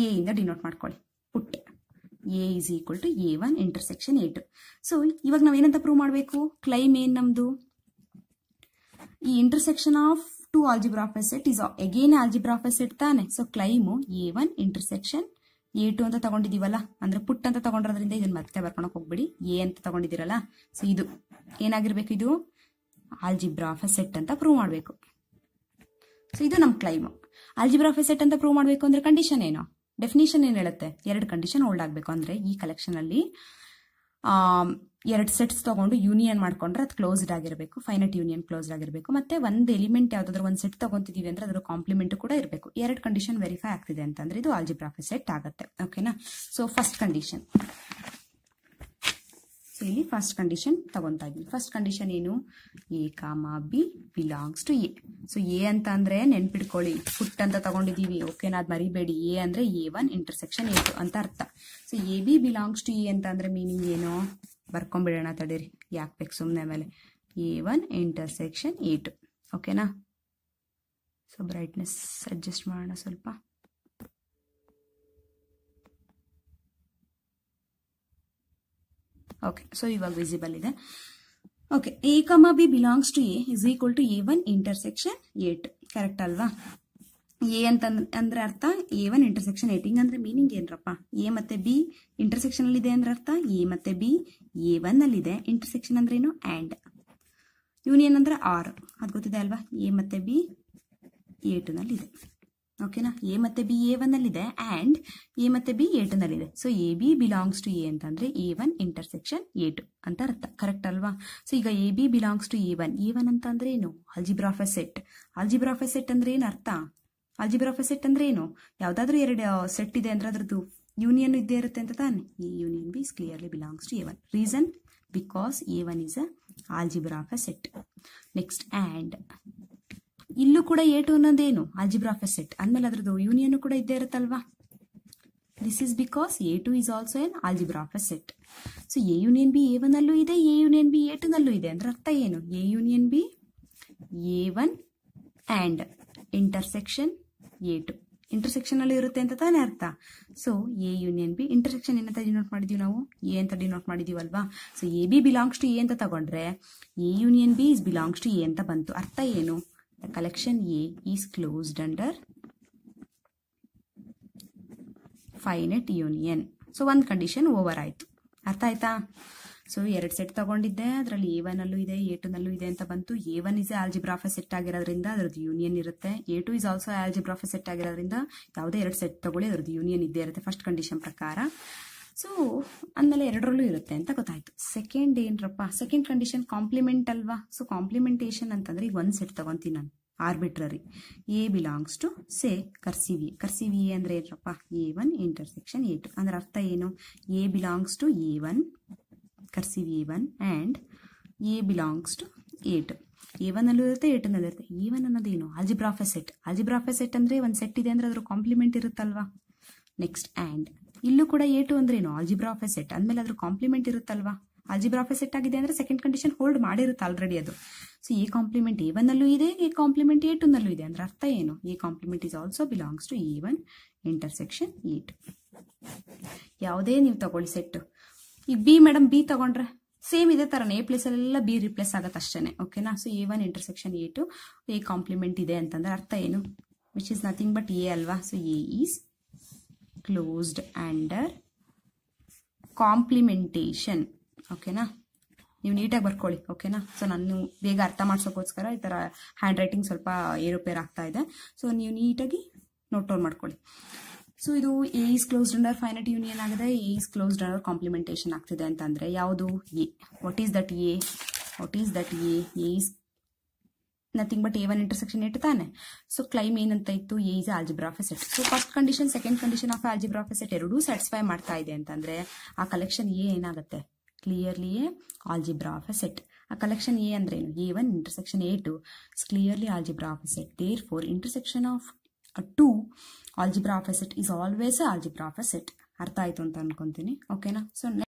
ಎ ಇಂದ ಡಿನೋಟ್ ಮಾಡ್ಕೊಳ್ಳಿ, put A is equal to A1 intersection A2. So ಇವಾಗ ನಾವೇನಂತ ಪ್ರೂವ್ ಮಾಡಬೇಕು? ಕ್ಲೈಮ್ ಏನ್ ನಮ್ದು? ಈ intersection of two algebra of set is again algebra of set ತಾನೆ. So claim A1 intersection A2 ಅಂತ ತಗೊಂಡಿದೀವಲ್ಲ, ಅಂದ್ರೆ ಪುಟ್ ಅಂತ ತಗೊಂಡ್ರೋದ್ರಿಂದ ಇದನ್ನ ಮತ್ತೆ ಬರ್ಕೊಳಕ್ ಹೋಗ್ಬಿಡಿ, ಎ ಅಂತ ತಗೊಂಡಿದ್ದೀರಲ್ಲ. ಸೊ ಇದು ಏನಾಗಿರ್ಬೇಕು? ಇದು ಆಲ್ಜಿಬ್ರಾ ಆಫ್ ಸೆಟ್ ಅಂತ ಪ್ರೂವ್ ಮಾಡಬೇಕು. ಸೊ ಇದು ನಮ್ ಕ್ಲೈಮು. ಆಲ್ಜಿಬ್ರಾ ಆಫ್ ಸೆಟ್ ಅಂತ ಪ್ರೂವ್ ಮಾಡಬೇಕು ಅಂದ್ರೆ ಕಂಡೀಷನ್ ಏನು? ಡೆಫಿನೇಷನ್ ಏನ್ ಹೇಳುತ್ತೆ? ಎರಡು ಕಂಡೀಷನ್ ಹೋಲ್ಡ್ ಆಗಬೇಕು. ಅಂದ್ರೆ ಈ ಕಲೆಕ್ಷನ್ ಅಲ್ಲಿ ಎರಡು ಸೆಟ್ಸ್ ತಗೊಂಡು ಯೂನಿಯನ್ ಮಾಡ್ಕೊಂಡ್ರೆ ಅದು ಕ್ಲೋಸ್ಡ್ ಆಗಿರಬೇಕು, ಫೈನೈಟ್ ಯೂನಿಯನ್ ಕ್ಲೋಸ್ಡ್ ಆಗಿರಬೇಕು. ಮತ್ತೆ ಒಂದು ಎಲಿಮೆಂಟ್ ಯಾವ್ದಾದ್ರು ಒಂದು ಸೆಟ್ ತಗೊಂತಿದೀವಿ ಅಂದ್ರೆ ಅದರ ಕಾಂಪ್ಲಿಮೆಂಟ್ ಕೂಡ ಇರಬೇಕು. ಎರಡು ಕಂಡೀಷನ್ ವೆರಿಫೈ ಆಗ್ತಿದೆ ಅಂತಂದ್ರೆ ಇದು ಆಲ್ಜಿಬ್ರಾ ಆಫ್ ಸೆಟ್ ಆಗುತ್ತೆ. ಓಕೆನಾ? ಸೊ ಫಸ್ಟ್ ಕಂಡೀಷನ್, ಸೊ ಇಲ್ಲಿ ಫಸ್ಟ್ ಕಂಡೀಷನ್ ತಗೊಂತಾ ಇದೀನಿ. ಫಸ್ಟ್ ಕಂಡೀಷನ್ ಏನು? A, B belongs to A. So A ಅಂತ ಅಂದ್ರೆ ನೆನ್ಪಿಡ್ಕೊಳ್ಳಿ, ಪುಟ್ ಅಂತ ತಗೊಂಡಿದೀವಿ. ಓಕೆನಾ? ಅದ್ ಮರಿಬೇಡಿ. ಎ ಅಂದ್ರೆ A1 ಇಂಟರ್ಸೆಕ್ಷನ್ A2 ಅಂತ ಅರ್ಥ. So AB belongs to A ಅಂತ ಅಂದ್ರೆ ಮೀನಿಂಗ್ ಏನು? ಬರ್ಕೊಂಡ್ಬಿಡೋಣ ತಡೀರಿ, ಯಾಕೆ ಬೇಕು ಸುಮ್ಮನೆ. ಆಮೇಲೆ A1 ಇಂಟರ್ಸೆಕ್ಷನ್ A2. ಓಕೆನಾ? ಸೊ ಬ್ರೈಟ್ನೆಸ್ ಅಡ್ಜಸ್ಟ್ ಮಾಡೋಣ ಸ್ವಲ್ಪ. ಓಕೆ, ಸೊ ಇವಾಗ ವಿಸಿಬಲ್ ಇದೆ. Okay, A, B belongs to A is equal to A1 intersection A2. Correct ಅಲ್ವಾ? ಎ ಅಂತ ಅಂದ್ರೆ ಅರ್ಥ A1 ಇಂಟರ್ಸೆಕ್ಷನ್ A2. ಹಿಂಗಂದ್ರೆ ಮೀನಿಂಗ್ ಏನ್ರಪ್ಪ? ಎ ಮತ್ತೆ ಬಿ ಇಂಟರ್ಸೆಕ್ಷನ್ ಅಲ್ಲಿ ಇದೆ ಅಂದ್ರೆ ಅರ್ಥ ಎ ಮತ್ತೆ ಬಿ A1 ಅಲ್ಲಿ ಇದೆ. ಇಂಟರ್ಸೆಕ್ಷನ್ ಅಂದ್ರೆ ಏನು? ಆ್ಯಂಡ್. ಯೂನಿಯನ್ ಅಂದ್ರೆ ಆರ್, ಅದು ಗೊತ್ತಿದೆ ಅಲ್ವಾ? ಎ ಮತ್ತೆ ಬಿ A2 ನಲ್ಲಿ ಇದೆ. ಓಕೆನಾ. ಎ ಮತ್ತೆ ಬಿ A1 ನಲ್ಲಿದೆ ಆ್ಯಂಡ್ ಎ ಮತ್ತೆ ಬಿ A2 ನಲ್ಲಿದೆ. So A B belongs to A ಅಂತಂದ್ರೆ A1 ಇಂಟರ್ಸೆಕ್ಷನ್ A2 ಅಂತ ಅರ್ಥ. ಕರೆಕ್ಟ್ ಅಲ್ವಾ. ಸೊ ಈಗ A B belongs to A1 ಅಂತ ಅಂದ್ರೆ ಏನು? Algebra of A set. Algebra of A set ಅಂದ್ರೆ ಏನು ಅರ್ಥ? ಆಲ್ಜಿಬ್ರಾ ಆಫ್ ಎ ಸೆಟ್ ಅಂದ್ರೆ ಏನು? ಯಾವ್ದಾದ್ರು ಎರಡು ಸೆಟ್ ಇದೆ ಅಂದ್ರೆ ಅದ್ರದ್ದು ಯೂನಿಯನ್ ಇದ್ದೇ ಇರುತ್ತೆ ಅಂತ ತಾನೆ. ಈ union B clearly belongs to A1. Reason because A1 is a algebra of A set. Next and ಇಲ್ಲೂ ಕೂಡ A2 ಅನ್ನೋದೇನು? ಆಲ್ಜಿಬ್ರಾ ಆಫ್ ಎ ಸೆಟ್ ಅಂದ್ಮೇಲೆ ಅದ್ರದ್ದು ಯೂನಿಯನ್ ಕೂಡ ಇದ್ದೇ ಇರುತ್ತಲ್ವಾ. This is because A2 is also an algebra of A set. So A union B A1 ನಲ್ಲೂ ಇದೆ, ಎ ಯೂನಿಯನ್ ಬಿ A2 ನಲ್ಲೂ ಇದೆ ಅಂದ್ರೆ ಅರ್ಥ ಏನು? A union B A1 and intersection A2 intersection ಅಲ್ಲಿ ಇರುತ್ತೆ ಅಂತ ತಾನೇ ಅರ್ಥ. So A union B intersection ಏನಂತ ಡಿನೋಟ್ ಮಾಡಿದೀವಿ ನಾವು? ಎ ಅಂತ ಡಿನೋಟ್ ಮಾಡಿದೀವಲ್ವಾ. So A B belongs to A ಅಂತ ತಗೊಂಡ್ರೆ A union B is belongs to A ಅಂತ ಬಂತು. ಅರ್ಥ ಏನು? The collection A is closed under finite union. So ಒಂದು ಕಂಡೀಷನ್ ಓವರ್ ಆಯ್ತು. ಅರ್ಥ ಆಯ್ತಾ? ಸೊ ಎರಡು ಸೆಟ್ ತಗೊಂಡಿದ್ದೆ, ಅದರಲ್ಲಿ A1 ಅಲ್ಲೂ ಇದೆ A2 ನಲ್ಲೂ ಇದೆ ಅಂತ ಬಂತು. A1 is algebra of A set ಆಗಿರೋದ್ರಿಂದ ಅದರದ್ದು ಯೂನಿಯನ್ ಇರುತ್ತೆ. A2 is also algebra of A set ಆಗಿರೋದ್ರಿಂದ ಯಾವುದೇ ಎರಡು ಸೆಟ್ ತಗೊಳ್ಳಿ ಅದರದ್ದು ಯೂನಿಯನ್ ಇದ್ದೇ ಇರುತ್ತೆ ಫಸ್ಟ್ ಕಂಡೀಷನ್ ಪ್ರಕಾರ. ಸೊ ಅಂದಮೇಲೆ ಎರಡರಲ್ಲೂ ಇರುತ್ತೆ ಅಂತ ಗೊತ್ತಾಯ್ತು. ಸೆಕೆಂಡ್ ಏನ್ರಪ್ಪ? ಸೆಕೆಂಡ್ ಕಂಡೀಷನ್ ಕಾಂಪ್ಲಿಮೆಂಟ್ ಅಲ್ವಾ. ಸೊ ಕಾಂಪ್ಲಿಮೆಂಟೇಷನ್ ಅಂತಂದ್ರೆ ಈಗ ಒಂದು ಸೆಟ್ ತಗೊಂತೀನಿ ನಾನು arbitrary. A belongs to say cursive A. Cursive A ಅಂದ್ರೆ ಏನಪ್ಪ? A1 ಇಂಟರ್ಸೆಕ್ಷನ್ A2 ಅಂದ್ರೆ ಅರ್ಥ ಏನು? A belongs to A1 cursive A1 and A belongs to A2. A1 ಅಲ್ಲೂ ಇರುತ್ತೆ A2 ನಲ್ಲೂ ಇರುತ್ತೆ. A1 ಅನ್ನೋದೇನು? Algebra of A set. Algebra of A set ಅಂದ್ರೆ ಒಂದು ಸೆಟ್ ಇದೆ ಅಂದ್ರೆ ಅದ್ರ ಕಾಂಪ್ಲಿಮೆಂಟ್ ಇರುತ್ತಲ್ವಾ. ನೆಕ್ಸ್ಟ್ ಆ್ಯಂಡ್ ಇಲ್ಲೂ ಕೂಡ A2 ಅಂದ್ರೆ ಏನು? ಆಲ್ಜಿಬ್ರಾ ಆಫ್ ಎ ಸೆಟ್ ಅಂದ್ಮೇಲೆ ಅದ್ರ ಕಾಂಪ್ಲಿಮೆಂಟ್ ಇರುತ್ತಲ್ವಾ. ಆಲ್ಜಿಬ್ರಾ ಆಫ್ ಎ ಸೆಟ್ ಆಗಿದೆ ಅಂದ್ರೆ ಸೆಕೆಂಡ್ ಕಂಡೀಷನ್ ಹೋಲ್ಡ್ ಮಾಡಿರುತ್ತೆ ಆಲ್ರೆಡಿ ಅದು. ಸೊ ಎ ಕಾಂಪ್ಲಿಮೆಂಟ್ A1 ನಲ್ಲೂ ಇದೆ, ಎ ಕಾಂಪ್ಲಿಮೆಂಟ್ A2 ನಲ್ಲೂ ಇದೆ ಅಂದ್ರೆ ಅರ್ಥ ಏನು? A complement is also belongs to A1 intersection A2. ಯಾವುದೇ ನೀವು ತಗೊಳ್ಳಿ ಸೆಟ್. ಈಗ ಬಿ ಮೇಡಮ್ ಬಿ ತಗೊಂಡ್ರೆ ಸೇಮ್ ಇದೇ ತರನೇ ಎ ಪ್ಲೇಸ್ ಅಲ್ಲೆಲ್ಲ ಬಿ ರಿಪ್ಲೇಸ್ ಆಗತ್ತೆ ಅಷ್ಟೇನೆ. ಓಕೆನಾ. So A1 intersection A2 A compliment ಇದೆ ಅಂತಂದ್ರೆ ಅರ್ಥ ಏನು? Which is nothing but A ಅಲ್ವಾ. So A is closed under complementation. ಓಕೆನಾ. ನೀವು ನೀಟಾಗಿ ಬರ್ಕೊಳ್ಳಿ. ಓಕೆನಾ. ಸೊ ನಾನು ಬೇಗ ಅರ್ಥ ಮಾಡ್ಸೋಕ್ಕೋಸ್ಕರ ಈ ಥರ ಹ್ಯಾಂಡ್ ರೈಟಿಂಗ್ ಸ್ವಲ್ಪ ಏರುಪೇರು ಆಗ್ತಾ ಇದೆ. ಸೊ ನೀವು ನೀಟಾಗಿ ನೋಟ್ ಡೌನ್ ಮಾಡ್ಕೊಳ್ಳಿ. ಸೊ ಇದು A is closed under finite union ಆಗಿದೆ, ಎ ಈಸ್ ಕ್ಲೋಸ್ಡ್ ಅಂಡರ್ ಕಾಂಪ್ಲಿಮೆಂಟೇಷನ್ ಆಗ್ತಿದೆ ಅಂತಂದ್ರೆ ಯಾವುದು? A. What is that A? What is that A? A is nothing but A1 intersection A2 ತಾನೆ. ಸೊ ಕ್ಲೈಮ್ ಏನಂತ ಇತ್ತು? A is algebra of A set. So first condition second condition of algebra of A set ಎರಡೂ satisfy ಮಾಡ್ತಾ ಇದೆ ಅಂತಂದ್ರೆ ಆ collection A ಏನಾಗುತ್ತೆ? Clearly a algebra of A set. ಆ ಕಲೆಕ್ಷನ್ ಎ ಅಂದ್ರೆ ಏನು? A1 intersection A2 is clearly algebra of A set. Therefore intersection of 2 algebra of A set is always algebra of A set. ಅರ್ಥ ಆಯ್ತು ಅಂತ ಅನ್ಕೊಂತೀನಿ. ಓಕೆನಾ. So